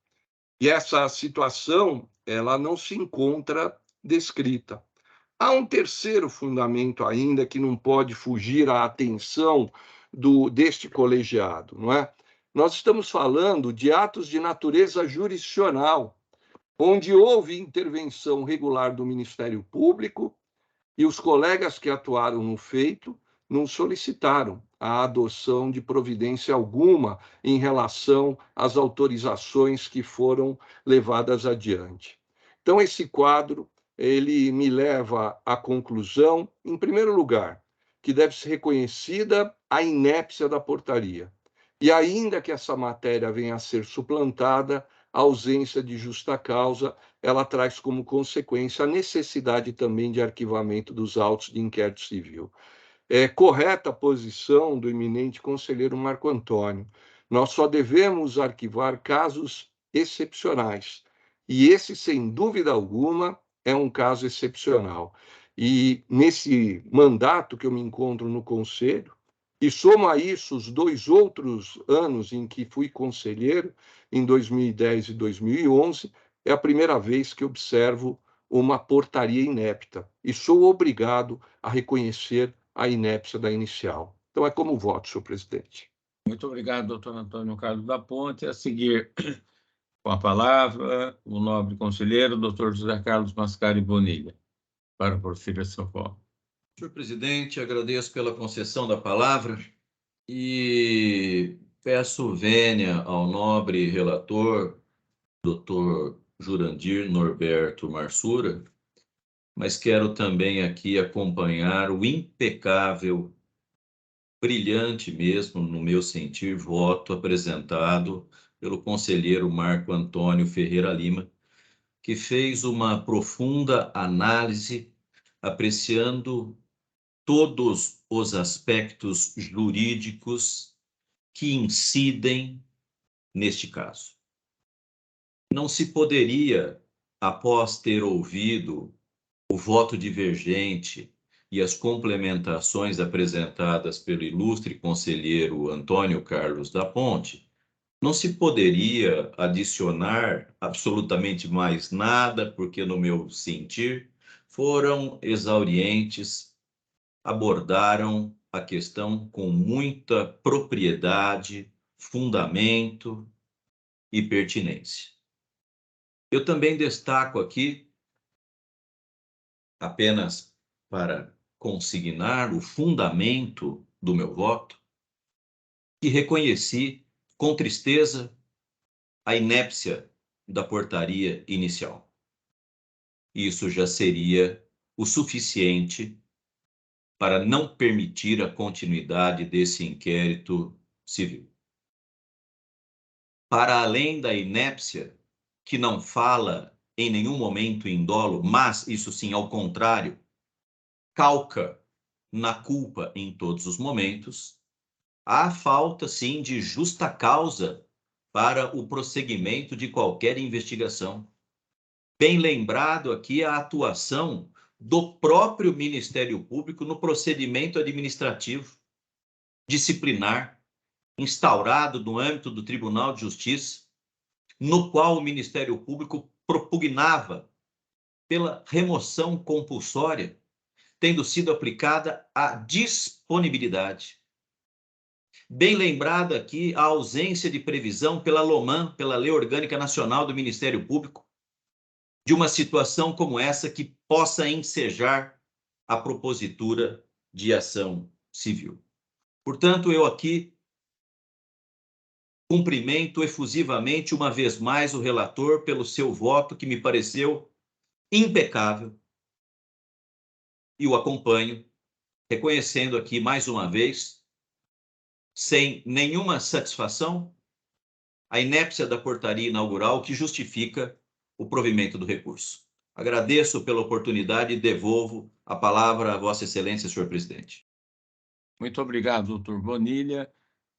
E essa situação ela não se encontra descrita. Há um terceiro fundamento ainda que não pode fugir à atenção deste colegiado, não é? Nós estamos falando de atos de natureza jurisdicional, onde houve intervenção regular do Ministério Público e os colegas que atuaram no feito não solicitaram a adoção de providência alguma em relação às autorizações que foram levadas adiante. Então, esse quadro, ele me leva à conclusão, em primeiro lugar, que deve ser reconhecida a inépcia da portaria. E ainda que essa matéria venha a ser suplantada, a ausência de justa causa, ela traz como consequência a necessidade também de arquivamento dos autos de inquérito civil. É correta a posição do eminente conselheiro Marco Antônio. Nós só devemos arquivar casos excepcionais. E esse, sem dúvida alguma, é um caso excepcional. E nesse mandato que eu me encontro no Conselho, e somo a isso os 2 outros anos em que fui conselheiro, em 2010 e 2011, é a primeira vez que observo uma portaria inepta. E sou obrigado a reconhecer a inépcia da inicial. Então, é como voto, senhor presidente. Muito obrigado, doutor Antônio Carlos da Ponte. A seguir, com a palavra, o nobre conselheiro, doutor José Carlos Mascari Bonilha, para proferir seu voto. Senhor presidente, agradeço pela concessão da palavra e peço vênia ao nobre relator, doutor Jurandir Norberto Marsura, mas quero também aqui acompanhar o impecável, brilhante mesmo, no meu sentir, voto apresentado pelo conselheiro Marco Antônio Ferreira Lima, que fez uma profunda análise, apreciando todos os aspectos jurídicos que incidem neste caso. Não se poderia, após ter ouvido o voto divergente e as complementações apresentadas pelo ilustre conselheiro Antônio Carlos da Ponte, não se poderia adicionar absolutamente mais nada, porque, no meu sentir, foram exaurientes, abordaram a questão com muita propriedade, fundamento e pertinência. Eu também destaco aqui, apenas para consignar o fundamento do meu voto, que reconheci com tristeza a inépcia da portaria inicial. Isso já seria o suficiente para não permitir a continuidade desse inquérito civil. Para além da inépcia, que não fala em nenhum momento em dolo, mas, isso sim, ao contrário, calca na culpa em todos os momentos, há falta, sim, de justa causa para o prosseguimento de qualquer investigação. Bem lembrado aqui a atuação do próprio Ministério Público no procedimento administrativo disciplinar instaurado no âmbito do Tribunal de Justiça, no qual o Ministério Público propugnava pela remoção compulsória, tendo sido aplicada a disponibilidade. Bem lembrada aqui a ausência de previsão pela LOMAN, pela Lei Orgânica Nacional do Ministério Público, de uma situação como essa que possa ensejar a propositura de ação civil. Portanto, eu aqui cumprimento efusivamente uma vez mais o relator pelo seu voto, que me pareceu impecável, e o acompanho, reconhecendo aqui mais uma vez, sem nenhuma satisfação, a inépcia da portaria inaugural que justifica o provimento do recurso. Agradeço pela oportunidade e devolvo a palavra a Vossa Excelência, senhor presidente. Muito obrigado, doutor Bonilha.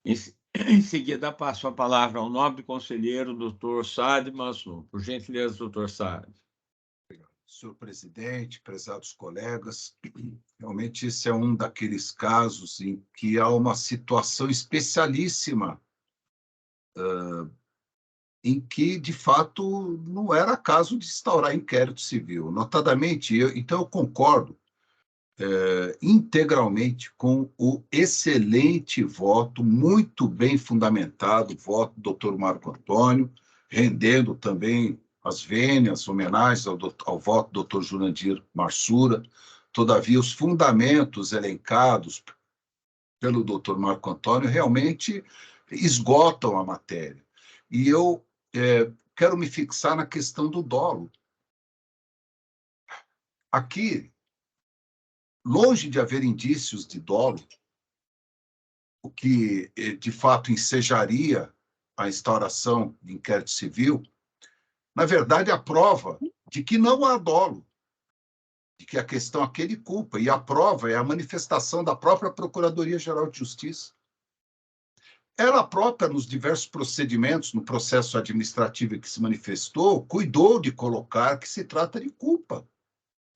Em seguida, passo a palavra ao nobre conselheiro, doutor Saad Mansur. Por gentileza, doutor Saad. Senhor presidente, prezados colegas, realmente esse é um daqueles casos em que há uma situação especialíssima em que, de fato, não era caso de instaurar inquérito civil. Notadamente, então eu concordo integralmente com o excelente voto, muito bem fundamentado, voto do Dr. Marco Antônio, rendendo também as vênias, homenagens ao voto do Dr. Jurandir Marsura. Todavia, os fundamentos elencados pelo Dr. Marco Antônio realmente esgotam a matéria. E eu quero me fixar na questão do dolo. Aqui, longe de haver indícios de dolo, o que, de fato, ensejaria a instauração de inquérito civil, na verdade, a prova de que não há dolo, de que a questão aqui é de culpa, e a prova é a manifestação da própria Procuradoria-Geral de Justiça. Ela própria, nos diversos procedimentos, no processo administrativo em que se manifestou, cuidou de colocar que se trata de culpa,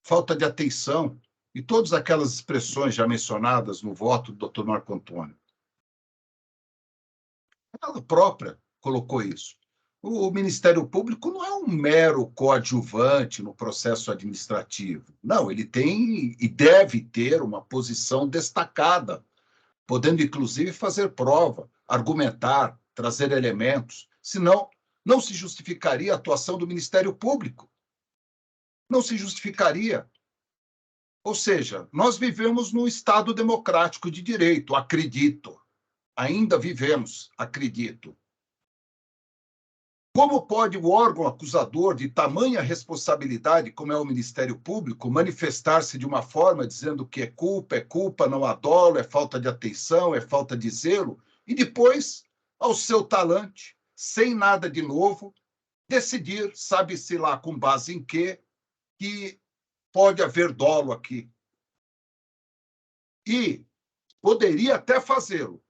falta de atenção, e todas aquelas expressões já mencionadas no voto do Dr. Marco Antônio. Ela própria colocou isso. O Ministério Público não é um mero coadjuvante no processo administrativo. Não, ele tem e deve ter uma posição destacada, podendo, inclusive, fazer prova, argumentar, trazer elementos. Senão, não se justificaria a atuação do Ministério Público. Não se justificaria. Ou seja, nós vivemos num Estado democrático de direito, acredito. Ainda vivemos, acredito. Como pode o órgão acusador de tamanha responsabilidade, como é o Ministério Público, manifestar-se de uma forma dizendo que é culpa, não há dolo, é falta de atenção, é falta de zelo, e depois, ao seu talante, sem nada de novo, decidir, sabe-se lá com base em quê, que pode haver dolo aqui. E poderia até fazê-lo,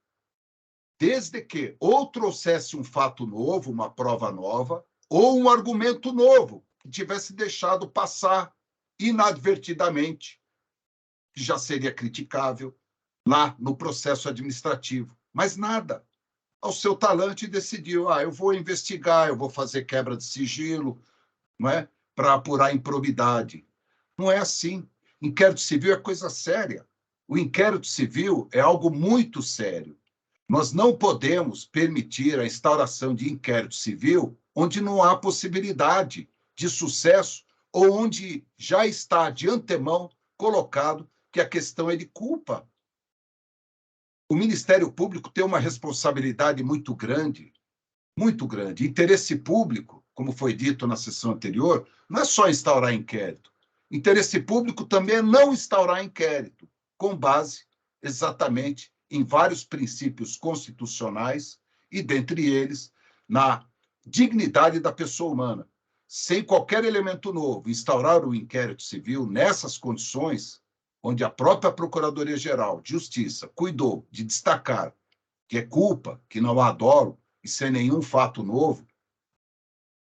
desde que ou trouxesse um fato novo, uma prova nova, ou um argumento novo, que tivesse deixado passar inadvertidamente, que já seria criticável lá no processo administrativo. Mas nada. Ao seu talante decidiu, eu vou investigar, eu vou fazer quebra de sigilo, não é? Para apurar improbidade. Não é assim. Inquérito civil é coisa séria. O inquérito civil é algo muito sério. Nós não podemos permitir a instauração de inquérito civil onde não há possibilidade de sucesso ou onde já está de antemão colocado que a questão é de culpa. O Ministério Público tem uma responsabilidade muito grande. Interesse público, como foi dito na sessão anterior, não é só instaurar inquérito. Interesse público também é não instaurar inquérito, com base exatamente em vários princípios constitucionais e, dentre eles, na dignidade da pessoa humana. Sem qualquer elemento novo, instaurar o inquérito civil nessas condições, onde a própria Procuradoria-Geral de Justiça cuidou de destacar que é culpa, que não há dolo, e sem nenhum fato novo,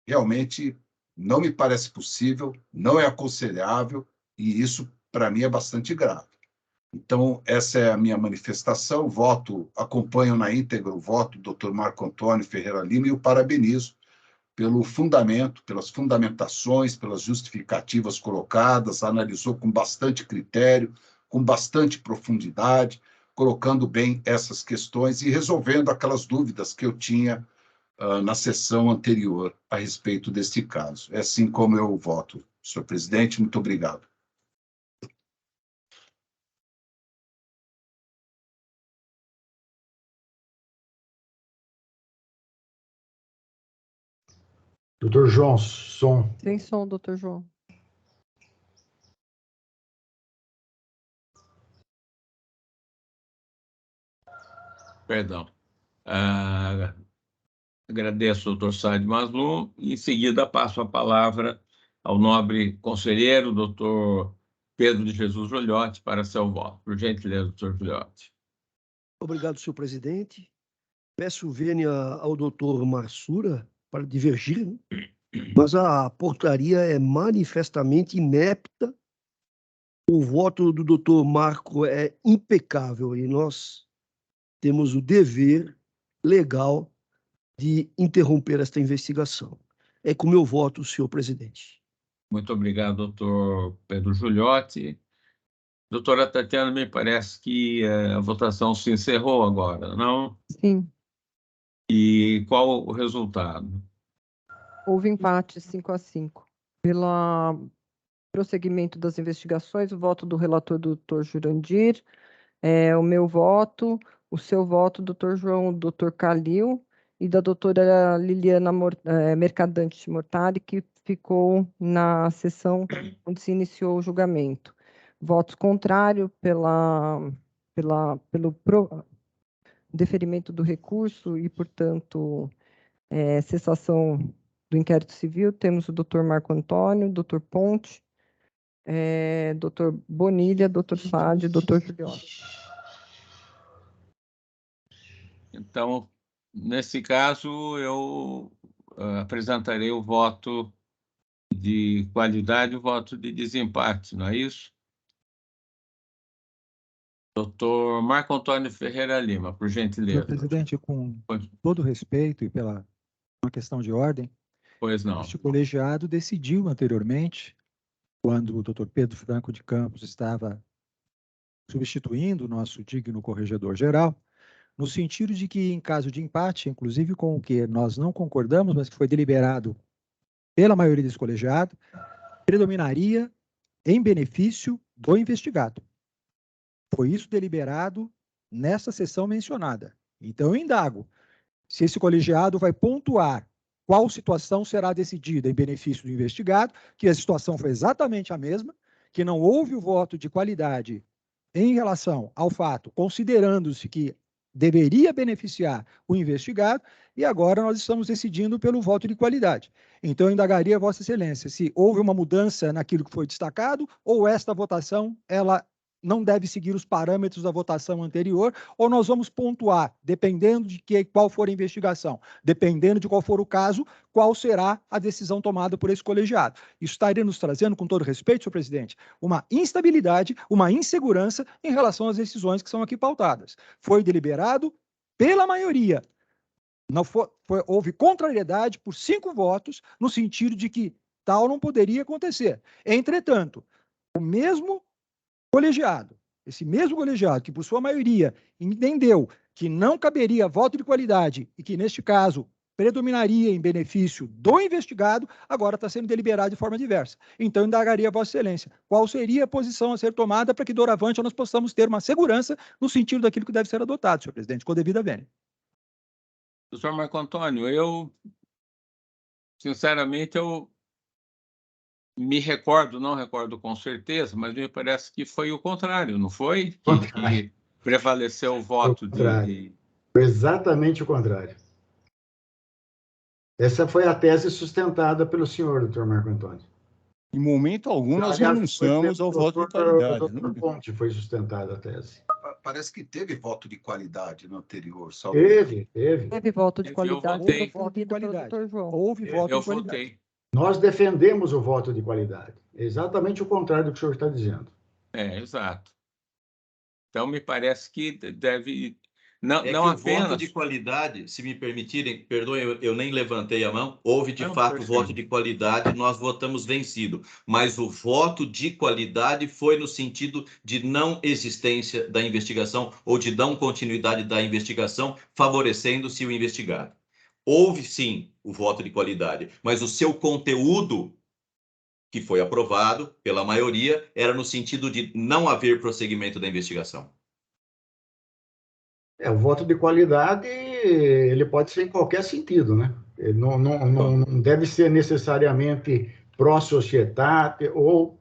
realmente não me parece possível, não é aconselhável, e isso, para mim, é bastante grave. Então, essa é a minha manifestação. Acompanho na íntegra o voto do Dr. Marco Antônio Ferreira Lima e o parabenizo pelo fundamento, pelas fundamentações, pelas justificativas colocadas, analisou com bastante critério, com bastante profundidade, colocando bem essas questões e resolvendo aquelas dúvidas que eu tinha na sessão anterior a respeito deste caso. É assim como eu voto, senhor presidente. Muito obrigado. Doutor João, som. Sem som, doutor João. Perdão. Agradeço ao doutor Saad Maslum e, em seguida, passo a palavra ao nobre conselheiro, doutor Pedro de Jesus Juliotti, para seu voto. Por gentileza, doutor Juliotti. Obrigado, senhor presidente. Peço vênia ao doutor Marsura para divergir, né? Mas a portaria é manifestamente inepta. O voto do doutor Marco é impecável e nós temos o dever legal de interromper esta investigação. É com meu voto, senhor presidente. Muito obrigado, doutor Pedro Giuliotti. Doutora Tatiana, me parece que a votação se encerrou agora, não? Sim, E qual o resultado? houve empate 5-5. Pelo prosseguimento das investigações, o voto do relator, doutor Jurandir, o meu voto, o seu voto, doutor João, doutor Calil, e da doutora Liliana Mercadante Mortari, que ficou na sessão onde se iniciou o julgamento. Votos contrários pelo deferimento do recurso e, portanto, cessação do inquérito civil, temos o doutor Marco Antônio, doutor Ponte, doutor Bonilha, doutor Sade, doutor Giuliotti. Então, nesse caso, eu apresentarei o voto de qualidade e o voto de desempate, não é isso? Doutor Marco Antônio Ferreira Lima, por gentileza. Senhor presidente, com todo respeito e pela uma questão de ordem, Pois não. este colegiado decidiu anteriormente, quando o doutor Pedro Franco de Campos estava substituindo o nosso digno corregedor-geral, no sentido de que, em caso de empate, inclusive com o que nós não concordamos, mas que foi deliberado pela maioria desse colegiado, predominaria em benefício do investigado. Foi isso deliberado nessa sessão mencionada. Então, eu indago se esse colegiado vai pontuar qual situação será decidida em benefício do investigado, que a situação foi exatamente a mesma, que não houve o voto de qualidade em relação ao fato, considerando-se que deveria beneficiar o investigado, e agora nós estamos decidindo pelo voto de qualidade. Então, eu indagaria a Vossa Excelência se houve uma mudança naquilo que foi destacado, ou esta votação, ela não deve seguir os parâmetros da votação anterior, ou nós vamos pontuar, dependendo de qual for a investigação, dependendo de qual for o caso, qual será a decisão tomada por esse colegiado. Isso estaria nos trazendo, com todo respeito, senhor presidente, uma instabilidade, uma insegurança em relação às decisões que são aqui pautadas. Foi deliberado pela maioria. Não houve contrariedade por 5 votos, no sentido de que tal não poderia acontecer. Entretanto, o mesmo colegiado, esse mesmo colegiado que, por sua maioria, entendeu que não caberia voto de qualidade e que, neste caso, predominaria em benefício do investigado, agora está sendo deliberado de forma diversa. Então, eu indagaria a Vossa Excelência qual seria a posição a ser tomada para que, doravante, nós possamos ter uma segurança no sentido daquilo que deve ser adotado, senhor presidente, com devida vênia. Doutor Marco Antônio, sinceramente, eu me recordo, não recordo com certeza, mas me parece que foi o contrário, não foi? Que prevaleceu o voto de... Foi exatamente o contrário. Essa foi a tese sustentada pelo senhor, doutor Marco Antônio. Em momento algum, nós renunciamos ao voto de qualidade. O doutor Ponte foi sustentada a tese. Parece que teve voto de qualidade no anterior. Teve. Teve voto de qualidade. Houve voto de qualidade. João. Houve voto Eu de qualidade. votei. Nós defendemos o voto de qualidade. Exatamente o contrário do que o senhor está dizendo. Exato. Então, me parece que deve... Não, É não que apenas... o voto de qualidade, se me permitirem, perdoem, eu nem levantei a mão, houve de Não, fato perfeito. voto de qualidade, nós votamos vencido, mas o voto de qualidade foi no sentido de não existência da investigação ou de não continuidade da investigação, favorecendo-se o investigado. Houve sim o voto de qualidade, mas o seu conteúdo, que foi aprovado pela maioria, era no sentido de não haver prosseguimento da investigação. O voto de qualidade, ele pode ser em qualquer sentido, né? Ele não deve ser necessariamente pró-societate ou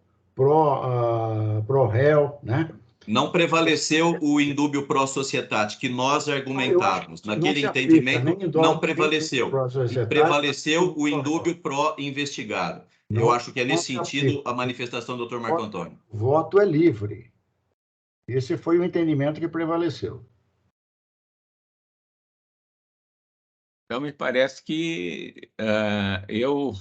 pró-réu, né? Não prevaleceu o indúbio pró-societate, que nós argumentávamos. Naquele entendimento, não prevaleceu. Prevaleceu o indúbio pró-investigado. Eu acho que é nesse sentido a manifestação do Dr. Marco Antônio. O voto é livre. Esse foi o entendimento que prevaleceu. Então, me parece que eu,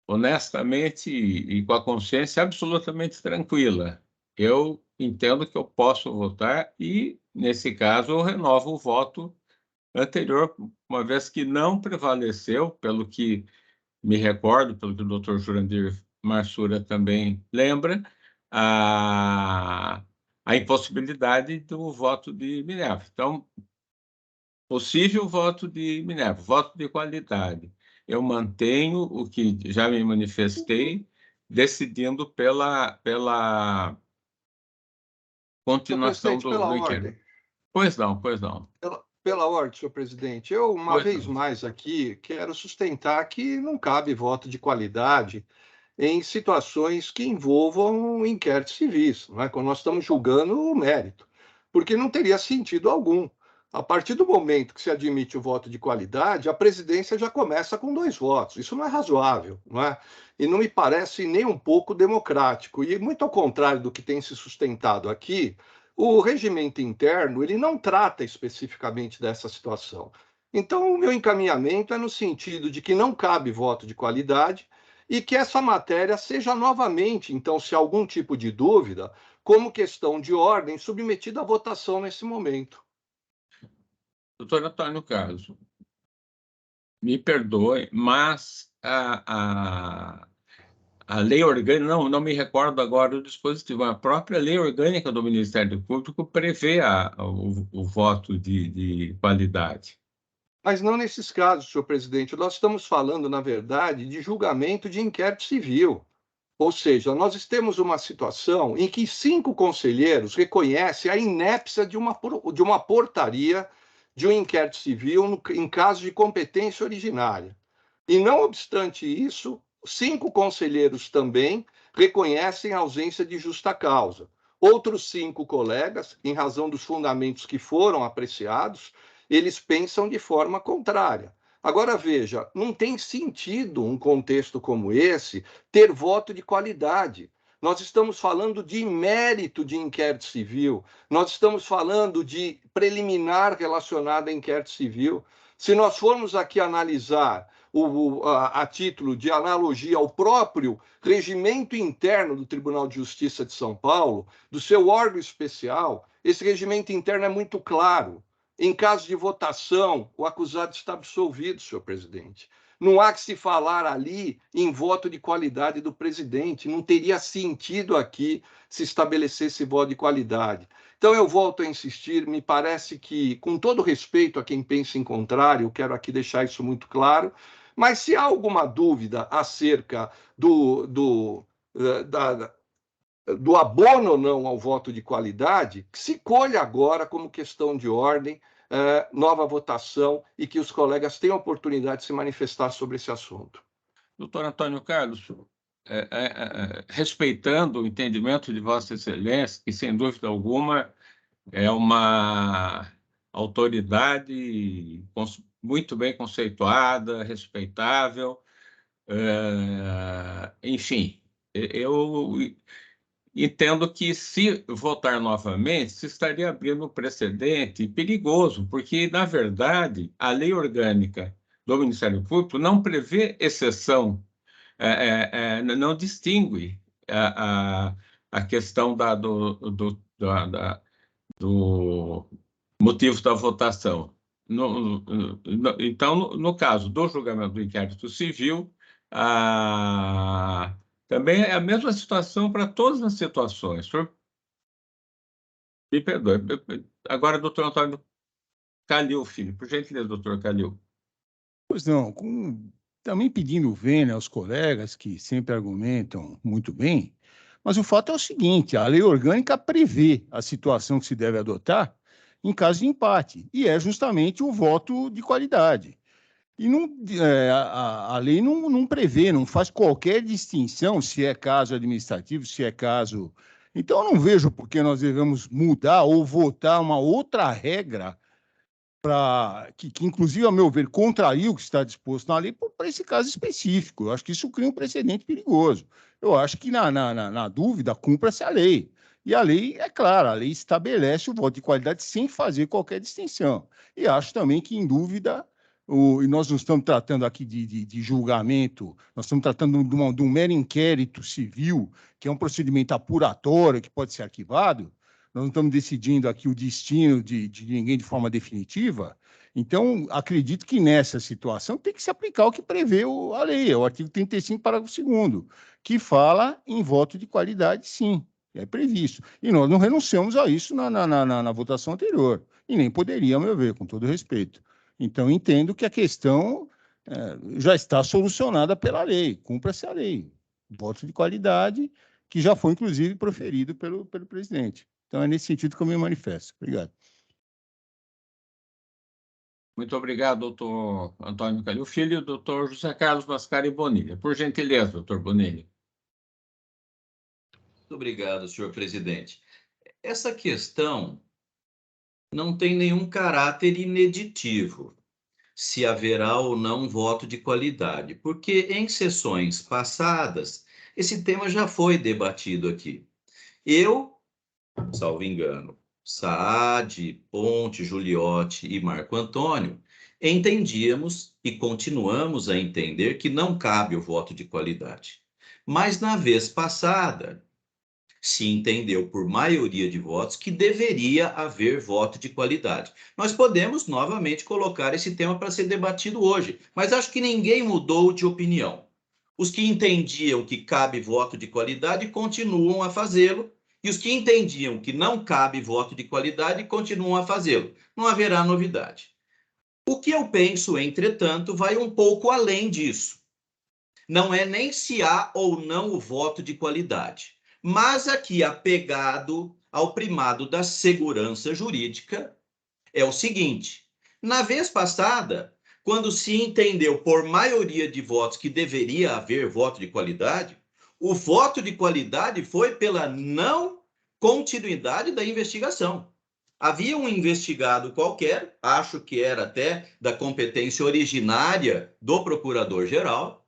honestamente e com a consciência absolutamente tranquila, eu entendo que eu posso votar e, nesse caso, eu renovo o voto anterior, uma vez que não prevaleceu, pelo que me recordo, pelo que o doutor Jurandir Marsura também lembra, a impossibilidade do voto de Minerva. Então, possível voto de Minerva, voto de qualidade. Eu mantenho o que já me manifestei, decidindo pela continuação Senhor presidente, pela do ordem. inquérito. Pois não. Pela ordem, senhor presidente, eu, uma vez mais aqui, quero sustentar que não cabe voto de qualidade em situações que envolvam inquéritos civis, não é? Quando nós estamos julgando o mérito, porque não teria sentido algum. A partir do momento que se admite o voto de qualidade, a presidência já começa com 2 votos. Isso não é razoável, não é? E não me parece nem um pouco democrático. E muito ao contrário do que tem se sustentado aqui, o regimento interno ele não trata especificamente dessa situação. Então, o meu encaminhamento é no sentido de que não cabe voto de qualidade e que essa matéria seja novamente, então, se há algum tipo de dúvida, como questão de ordem, submetida à votação nesse momento. Doutor Antônio Carlos, me perdoe, mas a lei orgânica, não me recordo agora o dispositivo, a própria lei orgânica do Ministério Público prevê o voto de qualidade. Mas não nesses casos, senhor presidente. Nós estamos falando, na verdade, de julgamento de inquérito civil. Ou seja, nós temos uma situação em que 5 conselheiros reconhecem a inépcia de uma portaria de um inquérito civil em caso de competência originária. E, não obstante isso, 5 conselheiros também reconhecem a ausência de justa causa. Outros 5 colegas, em razão dos fundamentos que foram apreciados, eles pensam de forma contrária. Agora, veja, não tem sentido um contexto como esse ter voto de qualidade. Nós estamos falando de mérito de inquérito civil, nós estamos falando de preliminar relacionado a inquérito civil. Se nós formos aqui analisar a título de analogia ao próprio regimento interno do Tribunal de Justiça de São Paulo, do seu órgão especial, esse regimento interno é muito claro. Em caso de votação, o acusado está absolvido, senhor presidente. Não há que se falar ali em voto de qualidade do presidente. Não teria sentido aqui se estabelecesse voto de qualidade. Então, eu volto a insistir, me parece que, com todo respeito a quem pensa em contrário, eu quero aqui deixar isso muito claro, mas se há alguma dúvida acerca do abono ou não ao voto de qualidade, que se colha agora como questão de ordem, nova votação e que os colegas tenham oportunidade de se manifestar sobre esse assunto. Doutor Antônio Carlos, respeitando o entendimento de Vossa Excelência, que, sem dúvida alguma, é uma autoridade muito bem conceituada, respeitável, enfim, eu entendo que, se votar novamente, se estaria abrindo um precedente perigoso, porque, na verdade, a lei orgânica do Ministério Público não prevê exceção, não distingue a questão do motivo da votação. Então, no caso do julgamento do inquérito civil, também é a mesma situação para todas as situações. Me perdoe. Agora, doutor Antônio Calil, filho. Por gentileza, doutor Calil. Pois não, também pedindo vênia aos colegas que sempre argumentam muito bem, mas o fato é o seguinte: a lei orgânica prevê a situação que se deve adotar em caso de empate, e é justamente o voto de qualidade. E a lei não prevê, não faz qualquer distinção se é caso administrativo, se é caso... Então, eu não vejo por que nós devemos mudar ou votar uma outra regra que, inclusive, a meu ver, contraria o que está disposto na lei para esse caso específico. Eu acho que isso cria um precedente perigoso. Eu acho que, na dúvida, cumpra-se a lei. E a lei, é claro, a lei estabelece o voto de qualidade sem fazer qualquer distinção. E acho também que, em dúvida... E nós não estamos tratando aqui de julgamento, nós estamos tratando de um mero inquérito civil, que é um procedimento apuratório, que pode ser arquivado. nós não estamos decidindo aqui o destino de ninguém de forma definitiva. Então, acredito que nessa situação tem que se aplicar o que prevê a lei, é o artigo 35, parágrafo 2º, que fala em voto de qualidade, sim, é previsto. E nós não renunciamos a isso na votação anterior, e nem poderia, a meu ver, com todo respeito. Então, entendo que a questão já está solucionada pela lei, cumpra-se a lei. Voto de qualidade, que já foi, inclusive, proferido pelo presidente. Então, é nesse sentido que eu me manifesto. Obrigado. Muito obrigado, doutor Antônio Calil Filho e doutor José Carlos Mascari Bonilha. Por gentileza, doutor Bonilha. Muito obrigado, senhor presidente. Essa questão não tem nenhum caráter ineditivo, se haverá ou não voto de qualidade, porque em sessões passadas esse tema já foi debatido aqui. Eu, salvo engano, Saad, Ponte, Giuliotti e Marco Antônio entendíamos e continuamos a entender que não cabe o voto de qualidade. Mas na vez passada se entendeu por maioria de votos que deveria haver voto de qualidade. Nós podemos novamente colocar esse tema para ser debatido hoje, mas acho que ninguém mudou de opinião. Os que entendiam que cabe voto de qualidade continuam a fazê-lo, e os que entendiam que não cabe voto de qualidade continuam a fazê-lo. Não haverá novidade. O que eu penso, entretanto, vai um pouco além disso. Não é nem se há ou não o voto de qualidade, mas aqui apegado ao primado da segurança jurídica, é o seguinte: na vez passada, quando se entendeu por maioria de votos que deveria haver voto de qualidade, o voto de qualidade foi pela não continuidade da investigação. Havia um investigado qualquer, acho que era até da competência originária do procurador-geral,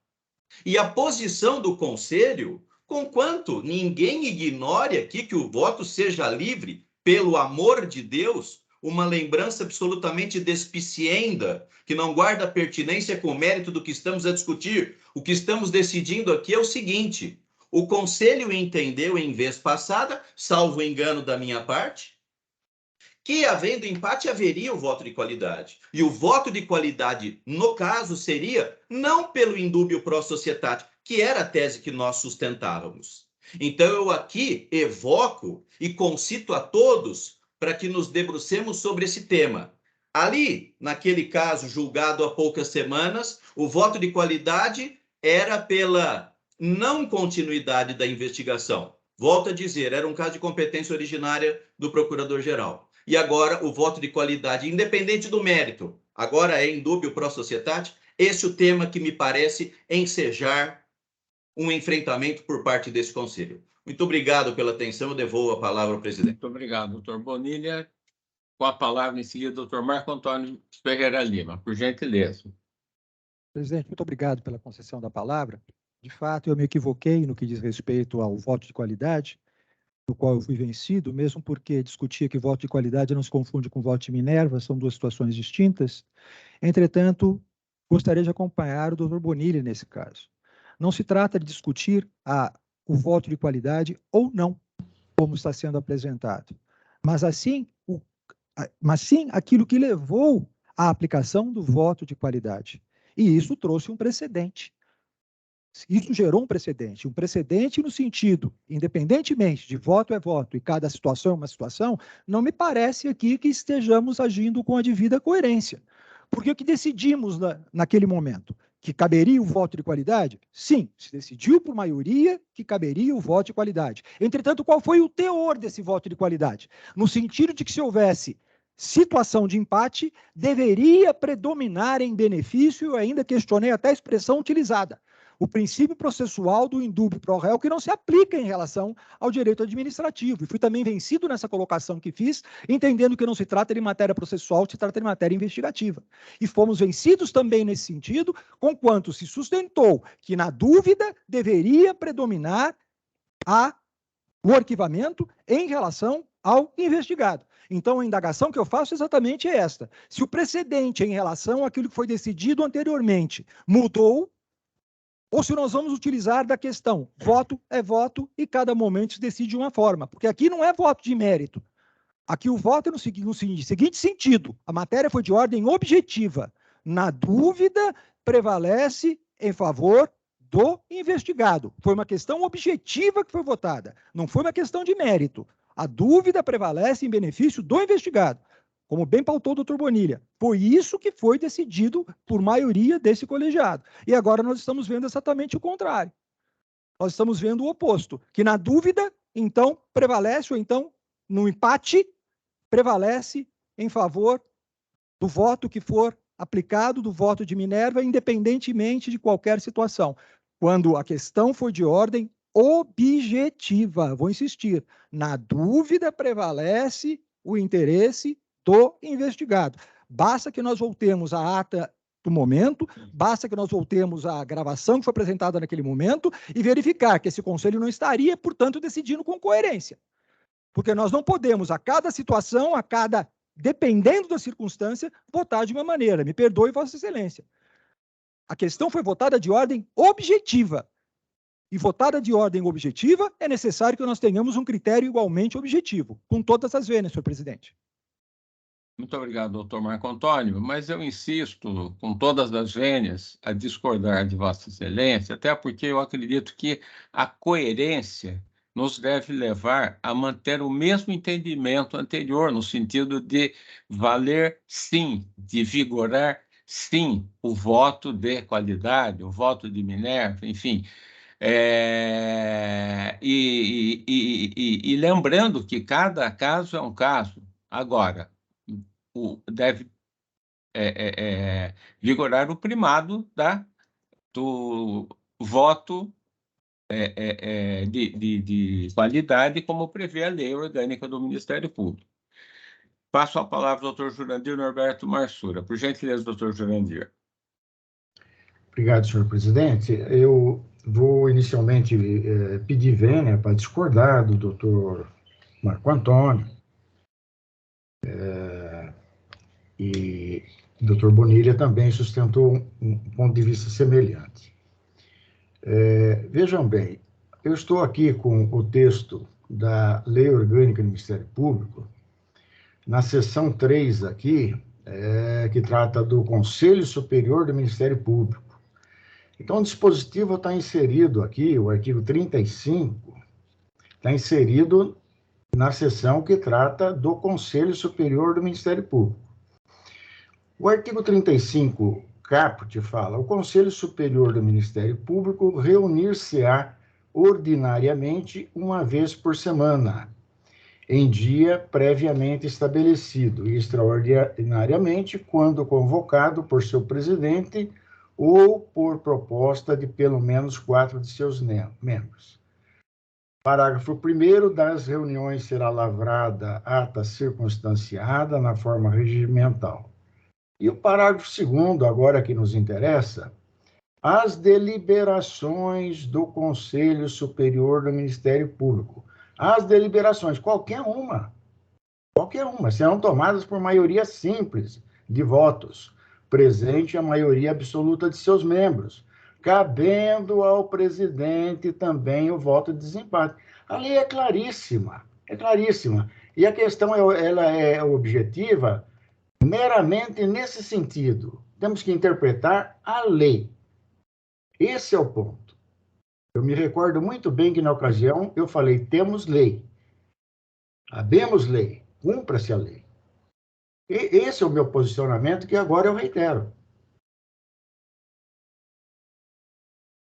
e a posição do conselho, conquanto ninguém ignore aqui que o voto seja livre, pelo amor de Deus, uma lembrança absolutamente despicienda, que não guarda pertinência com o mérito do que estamos a discutir. O que estamos decidindo aqui é o seguinte: o conselho entendeu em vez passada, salvo engano da minha parte, que havendo empate haveria o voto de qualidade. E o voto de qualidade, no caso, seria não pelo indúbio pro societate, que era a tese que nós sustentávamos. Então eu aqui evoco e concito a todos para que nos debrucemos sobre esse tema. Ali, naquele caso julgado há poucas semanas, o voto de qualidade era pela não continuidade da investigação. Volto a dizer, era um caso de competência originária do procurador-geral. E agora o voto de qualidade, independente do mérito, agora é indúbio pro societate. Esse é o tema que me parece ensejar um enfrentamento por parte desse conselho. Muito obrigado pela atenção, eu devolvo a palavra ao presidente. Muito obrigado, doutor Bonilha. Com a palavra em seguida, doutor Marco Antônio Ferreira Lima, por gentileza. Presidente, muito obrigado pela concessão da palavra. De fato, eu me equivoquei no que diz respeito ao voto de qualidade, no qual eu fui vencido, mesmo porque discutia que voto de qualidade não se confunde com voto de Minerva, são duas situações distintas. Entretanto, gostaria de acompanhar o doutor Bonilha nesse caso. Não se trata de discutir o voto de qualidade ou não, como está sendo apresentado, mas sim aquilo que levou à aplicação do voto de qualidade. E isso trouxe um precedente. Isso gerou um precedente no sentido, independentemente de voto é voto e cada situação é uma situação, não me parece aqui que estejamos agindo com a devida coerência. Porque o que decidimos naquele momento? Que caberia o voto de qualidade? Sim, se decidiu por maioria que caberia o voto de qualidade. Entretanto, qual foi o teor desse voto de qualidade? No sentido de que se houvesse situação de empate, deveria predominar em benefício, eu ainda questionei até a expressão utilizada, o princípio processual do indúbio pro réu, que não se aplica em relação ao direito administrativo. E fui também vencido nessa colocação que fiz, entendendo que não se trata de matéria processual, se trata de matéria investigativa. E fomos vencidos também nesse sentido, conquanto se sustentou que, na dúvida, deveria predominar o arquivamento em relação ao investigado. Então, a indagação que eu faço exatamente é esta. Se o precedente em relação àquilo que foi decidido anteriormente mudou, ou se nós vamos utilizar da questão voto é voto e cada momento se decide de uma forma. Porque aqui não é voto de mérito. Aqui o voto é no seguinte sentido: a matéria foi de ordem objetiva. Na dúvida, prevalece em favor do investigado. Foi uma questão objetiva que foi votada, não foi uma questão de mérito. A dúvida prevalece em benefício do investigado, como bem pautou o doutor Bonilha. Foi isso que foi decidido por maioria desse colegiado. E agora nós estamos vendo exatamente o contrário. Nós estamos vendo o oposto, que na dúvida, então, prevalece, ou então, no empate, prevalece em favor do voto que for aplicado, do voto de Minerva, independentemente de qualquer situação. Quando a questão for de ordem objetiva, vou insistir, na dúvida prevalece o interesse do investigado. Basta que nós voltemos à ata do momento, basta que nós voltemos à gravação que foi apresentada naquele momento e verificar que esse conselho não estaria, portanto, decidindo com coerência. Porque nós não podemos, a cada situação, dependendo da circunstância, votar de uma maneira. Me perdoe, Vossa Excelência. A questão foi votada de ordem objetiva. E votada de ordem objetiva, é necessário que nós tenhamos um critério igualmente objetivo, com todas as vênias, senhor presidente. Muito obrigado, doutor Marco Antônio, mas eu insisto, com todas as vênias, a discordar de Vossa Excelência, até porque eu acredito que a coerência nos deve levar a manter o mesmo entendimento anterior, no sentido de valer, sim, de vigorar, sim, o voto de qualidade, o voto de Minerva, enfim. E lembrando que cada caso é um caso. Agora, deve vigorar o primado do voto de qualidade, como prevê a lei orgânica do Ministério Público. Passo a palavra ao doutor Jurandir Norberto Marsura. Por gentileza, doutor Jurandir. Obrigado, senhor presidente. Eu vou inicialmente pedir vênia para discordar do doutor Marco Antônio, e o doutor Bonilha também sustentou um ponto de vista semelhante. Vejam bem, eu estou aqui com o texto da Lei Orgânica do Ministério Público, na seção 3 aqui, que trata do Conselho Superior do Ministério Público. Então, o dispositivo está inserido aqui, o artigo 35, está inserido na seção que trata do Conselho Superior do Ministério Público. O artigo 35, caput, fala: o Conselho Superior do Ministério Público reunir-se-á ordinariamente uma vez por semana, em dia previamente estabelecido, e extraordinariamente quando convocado por seu presidente ou por proposta de pelo menos 4 de seus membros. Parágrafo 1º, das reuniões será lavrada ata circunstanciada na forma regimental. E o parágrafo 2º, agora que nos interessa: as deliberações do Conselho Superior do Ministério Público. As deliberações, qualquer uma, serão tomadas por maioria simples de votos, presente a maioria absoluta de seus membros, cabendo ao presidente também o voto de desempate. A lei é claríssima, E a questão ela é objetiva meramente nesse sentido. Temos que interpretar a lei. Esse é o ponto. Eu me recordo muito bem que, na ocasião, eu falei: temos lei. Habemos lei. Cumpra-se a lei. E esse é o meu posicionamento, que agora eu reitero.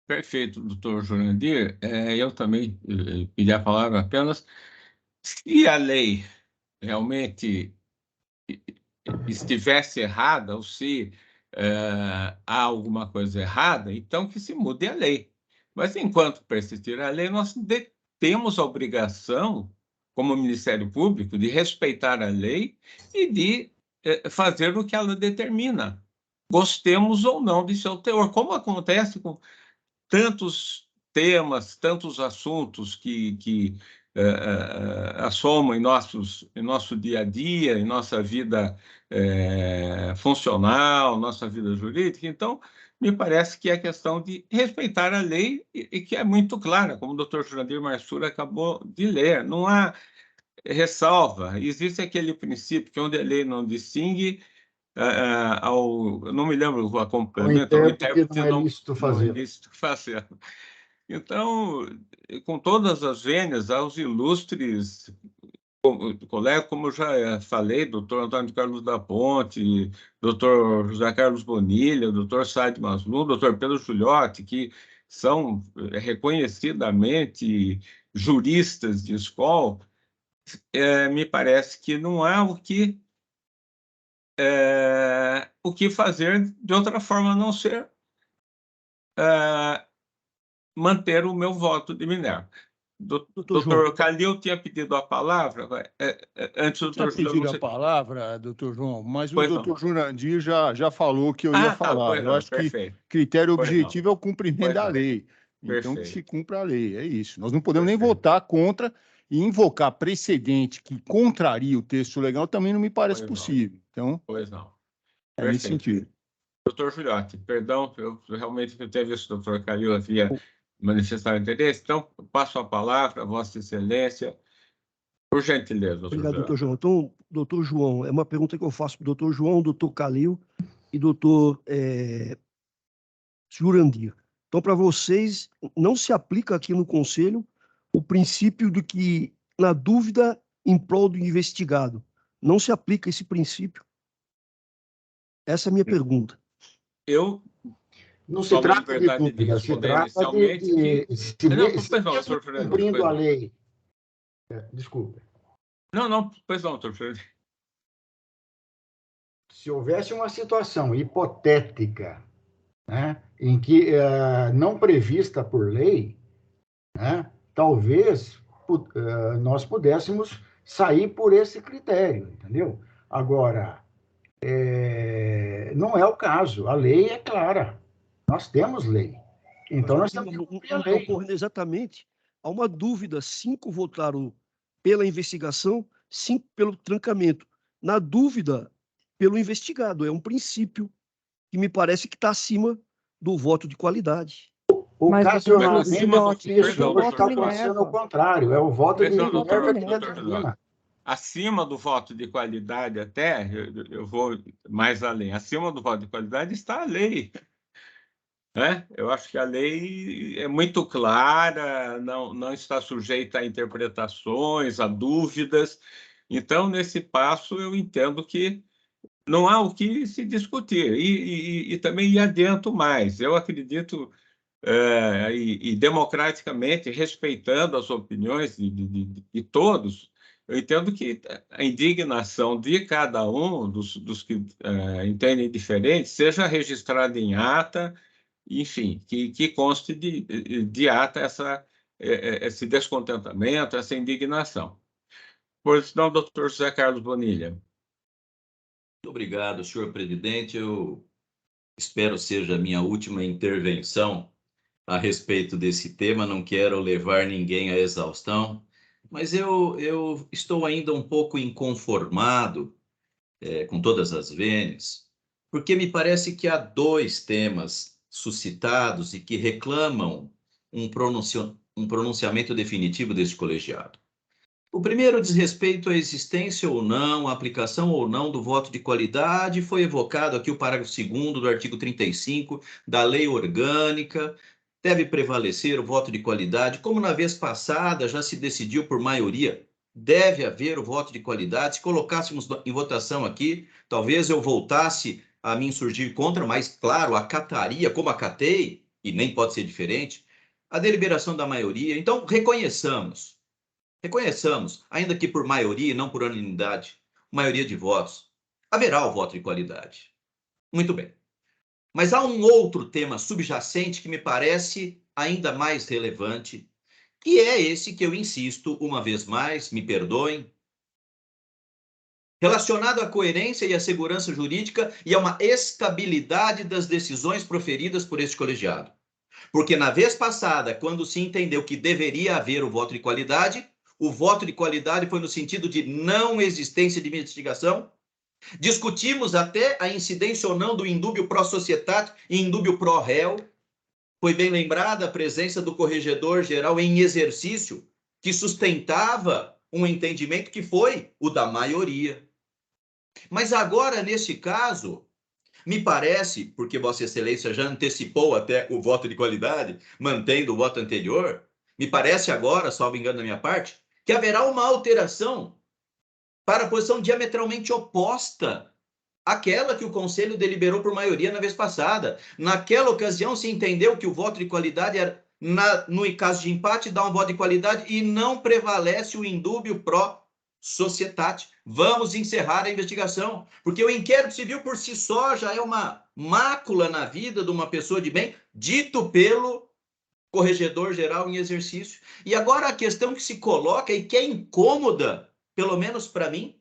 Perfeito, doutor Jurandir. Eu também pedi a palavra apenas. Se a lei realmente estivesse errada, ou se há alguma coisa errada, então que se mude a lei. Mas, enquanto persistir a lei, nós temos a obrigação, como Ministério Público, de respeitar a lei e de fazer o que ela determina, gostemos ou não de seu teor, como acontece com tantos temas, tantos assuntos que assomam em nosso dia a dia, em nossa vida funcional, nossa vida jurídica. Então, me parece que é questão de respeitar a lei, e que é muito clara, como o doutor Jurandir Marsura acabou de ler. Não há ressalva, existe aquele princípio que onde a lei não distingue, eu não me lembro a complemento, O intérprete não é lícito fazer. Não é lícito fazer. Então, com todas as vênias, aos ilustres colegas, como eu já falei, doutor Antônio Carlos da Ponte, doutor José Carlos Bonilha, doutor Said Maslum, doutor Pedro Giuliotti, que são reconhecidamente juristas de escola, me parece que não há o que fazer de outra forma a não ser manter o meu voto de Minerva. Doutor Calil tinha pedido a palavra. Antes o doutor Tinha pedido a palavra, doutor João, mas o doutor Jurandir já falou que eu ia falar. Eu acho que critério objetivo é o cumprimento da lei. Então, que se cumpra a lei, é isso. Nós não podemos nem votar contra e invocar precedente que contraria o texto legal também não me parece possível. Então, é nesse sentido. Doutor Giuliotti, perdão, eu realmente tenho visto o doutor Calil havia manifestar interesse, então passo a palavra a Vossa Excelência, por gentileza. Obrigado, doutor João. Então, doutor João, é uma pergunta que eu faço para o doutor João, doutor Calil e doutor Jurandir. Então, para vocês, não se aplica aqui no Conselho o princípio de que, na dúvida, em prol do investigado. Não se aplica esse princípio? Essa é a minha pergunta. Não se trata de dúvida, se trata de cumprindo a lei. Desculpa. Não, pois não, doutor. Se houvesse uma situação hipotética, né, em que não prevista por lei, né, talvez nós pudéssemos sair por esse critério, entendeu? Agora, não é o caso. A lei é clara. Nós temos lei. Então, nós temos que cumprir a lei. Exatamente. Há uma dúvida. 5 votaram pela investigação, 5 pelo trancamento. Na dúvida, pelo investigado. É um princípio que me parece que está acima do voto de qualidade. Ocasionalmente, isso está acontecendo ao contrário. É o voto de Minerva que determina. Acima do voto de qualidade até, eu vou mais além, acima do voto de qualidade está a lei. Eu acho que a lei é muito clara, não está sujeita a interpretações, a dúvidas. Então, nesse passo, eu entendo que não há o que se discutir. E também ir adianto mais. Eu acredito, e democraticamente, respeitando as opiniões de todos, eu entendo que a indignação de cada um dos que entendem diferente seja registrada em ata, enfim, que conste de ata esse descontentamento, essa indignação. Por isso, não, doutor José Carlos Bonilha. Muito obrigado, senhor presidente. Eu espero seja a minha última intervenção a respeito desse tema. Não quero levar ninguém à exaustão, mas eu estou ainda um pouco inconformado com todas as vênias, porque me parece que há 2 temas suscitados e que reclamam um pronunciamento definitivo deste colegiado. O primeiro diz respeito à existência ou não, à aplicação ou não do voto de qualidade. Foi evocado aqui o parágrafo 2º do artigo 35 da Lei Orgânica. Deve prevalecer o voto de qualidade. Como na vez passada já se decidiu por maioria, deve haver o voto de qualidade. Se colocássemos em votação aqui, talvez eu voltasse a me insurgir contra, mas, claro, acataria, como acatei, e nem pode ser diferente, a deliberação da maioria. Então, reconheçamos, ainda que por maioria e não por unanimidade, maioria de votos, haverá o voto de qualidade. Muito bem. Mas há um outro tema subjacente que me parece ainda mais relevante, que é esse que eu insisto, uma vez mais, me perdoem, relacionado à coerência e à segurança jurídica e a uma estabilidade das decisões proferidas por este colegiado. Porque na vez passada, quando se entendeu que deveria haver o voto de qualidade, o voto de qualidade foi no sentido de não existência de investigação. Discutimos até a incidência ou não do indúbio pró-societate e indúbio pró-réu. Foi bem lembrada a presença do corregedor-geral em exercício, que sustentava um entendimento que foi o da maioria. Mas agora, nesse caso, me parece, porque Vossa Excelência já antecipou até o voto de qualidade, mantendo o voto anterior, me parece agora, salvo engano da minha parte, que haverá uma alteração para a posição diametralmente oposta àquela que o Conselho deliberou por maioria na vez passada. Naquela ocasião se entendeu que o voto de qualidade era, no caso de empate, dá um voto de qualidade e não prevalece o indúbio pró societate. Vamos encerrar a investigação, porque o inquérito civil por si só já é uma mácula na vida de uma pessoa de bem, dito pelo corregedor geral em exercício. E agora a questão que se coloca e que é incômoda, pelo menos para mim,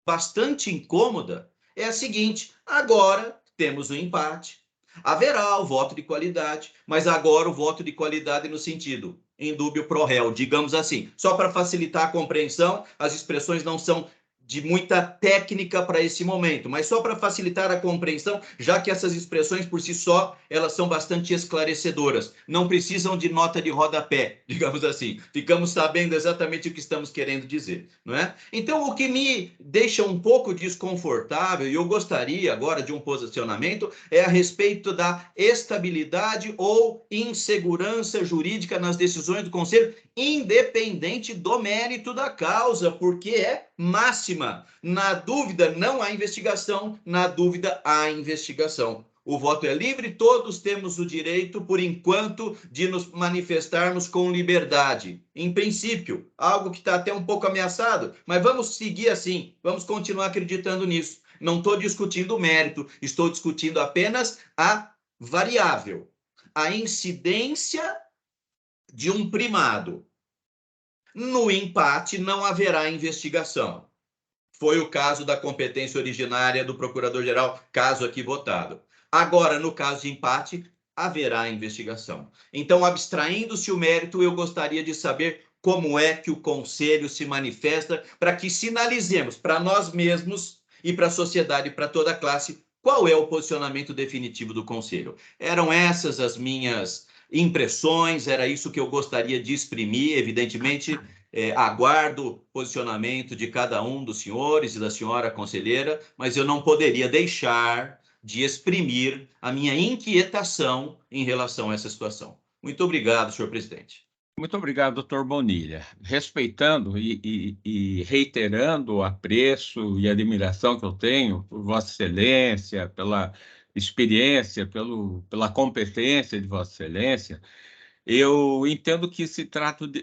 bastante incômoda, é a seguinte: agora temos um empate, haverá o voto de qualidade, mas agora o voto de qualidade no sentido indúbio pro réu, digamos assim. Só para facilitar a compreensão, as expressões não são de muita técnica para esse momento, mas só para facilitar a compreensão, já que essas expressões por si só, elas são bastante esclarecedoras, não precisam de nota de rodapé, digamos assim. Ficamos sabendo exatamente o que estamos querendo dizer, não é? Então, o que me deixa um pouco desconfortável, e eu gostaria agora de um posicionamento, é a respeito da estabilidade ou insegurança jurídica nas decisões do Conselho, independente do mérito da causa, porque é máxima. Na dúvida, não há investigação. Na dúvida, há investigação. O voto é livre, todos temos o direito, por enquanto, de nos manifestarmos com liberdade. Em princípio, algo que está até um pouco ameaçado, mas vamos seguir assim, vamos continuar acreditando nisso. Não estou discutindo o mérito, estou discutindo apenas a variável, a incidência de um primado. No empate, não haverá investigação. Foi o caso da competência originária do Procurador-Geral, caso aqui votado. Agora, no caso de empate, haverá investigação. Então, abstraindo-se o mérito, eu gostaria de saber como é que o Conselho se manifesta para que sinalizemos para nós mesmos e para a sociedade, para toda a classe, qual é o posicionamento definitivo do Conselho. Eram essas as minhas impressões, era isso que eu gostaria de exprimir. Evidentemente, aguardo o posicionamento de cada um dos senhores e da senhora conselheira, mas eu não poderia deixar de exprimir a minha inquietação em relação a essa situação. Muito obrigado, senhor presidente. Muito obrigado, doutor Bonilha. Respeitando e reiterando o apreço e admiração que eu tenho por Vossa Excelência, pela experiência, pela competência de Vossa Excelência, eu entendo que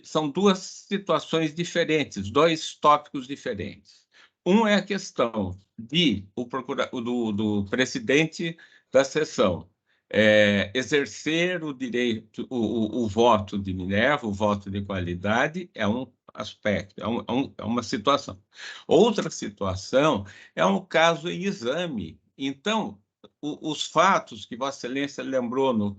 são duas situações diferentes, dois tópicos diferentes. Um é a questão do presidente da sessão exercer o direito, o voto de Minerva, o voto de qualidade, é um aspecto, é uma situação. Outra situação é um caso em exame. Então, os fatos que Vossa Excelência lembrou no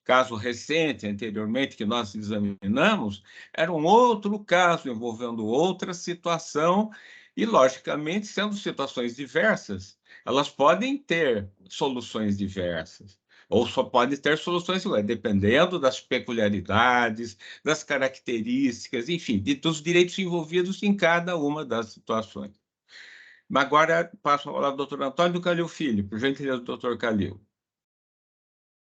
caso recente, anteriormente, que nós examinamos, era um outro caso envolvendo outra situação e, logicamente, sendo situações diversas, elas podem ter soluções diversas, ou só podem ter soluções iguais, dependendo das peculiaridades, das características, enfim, dos direitos envolvidos em cada uma das situações. Mas agora passo a falar ao doutor Antônio Calil Filho, por gentileza, doutor Calil.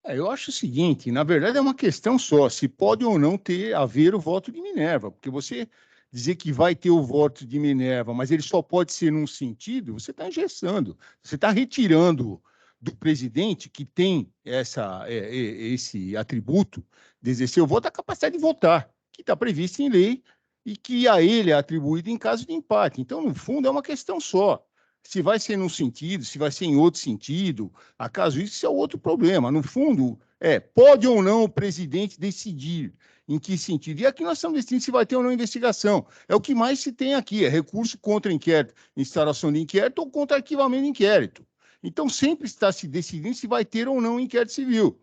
Eu acho o seguinte, na verdade é uma questão só, se pode ou não haver o voto de Minerva, porque você dizer que vai ter o voto de Minerva, mas ele só pode ser num sentido, você está engessando, você está retirando do presidente, que tem esse atributo de exercer o voto, a capacidade de votar, que está previsto em lei e que a ele é atribuído em caso de empate. Então, no fundo, é uma questão só. Se vai ser num sentido, se vai ser em outro sentido, acaso isso é outro problema. No fundo, pode ou não o presidente decidir em que sentido. E aqui nós estamos decidindo se vai ter ou não investigação. É o que mais se tem aqui, é recurso contra inquérito, instauração de inquérito ou contra arquivamento de inquérito. Então, sempre está se decidindo se vai ter ou não inquérito civil.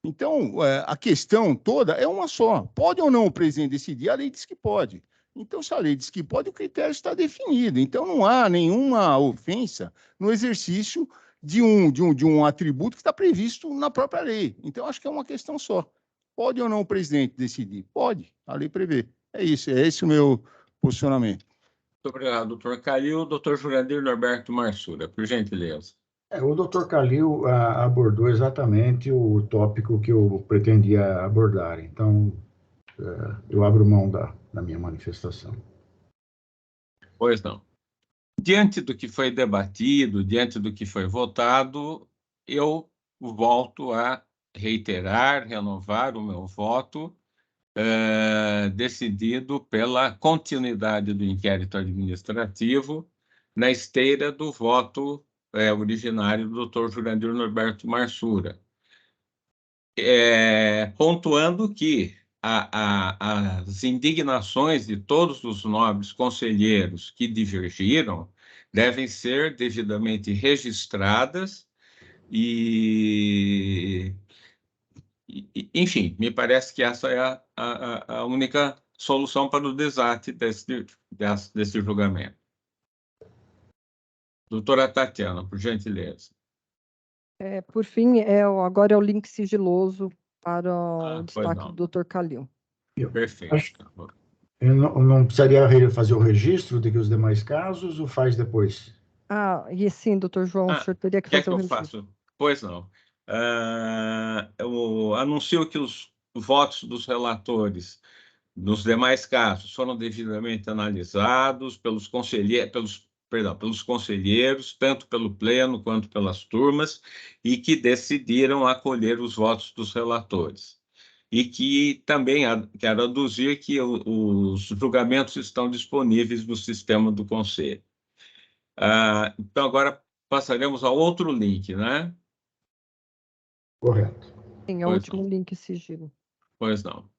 Então, a questão toda é uma só. Pode ou não o presidente decidir? A lei diz que pode. Então, se a lei diz que pode, o critério está definido. Então, não há nenhuma ofensa no exercício de um atributo que está previsto na própria lei. Então, acho que é uma questão só. Pode ou não o presidente decidir? Pode, a lei prevê. É isso, é esse o meu posicionamento. Muito obrigado, doutor Calil. Doutor Jurandir Norberto Marsura, por gentileza. O doutor Calil abordou exatamente o tópico que eu pretendia abordar. Então, eu abro mão da minha manifestação. Pois não. Diante do que foi debatido, diante do que foi votado, eu volto a reiterar, renovar o meu voto, decidido pela continuidade do inquérito administrativo na esteira do voto originário do doutor Jurandir Norberto Marsura. Pontuando que as indignações de todos os nobres conselheiros que divergiram devem ser devidamente registradas enfim, me parece que essa é a única solução para o desate desse julgamento. Doutora Tatiana, por gentileza. Por fim, agora é o link sigiloso para o pois destaque não. do Dr. Calil. Perfeito. Eu não precisaria fazer o registro de que os demais casos ou faz depois? E sim, doutor João, o senhor teria que Quer fazer que o eu registro. faça? Pois não. Eu anuncio que os votos dos relatores nos demais casos foram devidamente analisados pelos conselheiros, tanto pelo pleno quanto pelas turmas, e que decidiram acolher os votos dos relatores. E que também quero aduzir que os julgamentos estão disponíveis no sistema do Conselho. Então, agora passaremos ao outro link, né? Correto. Sim, é o último link sigilo. Pois não.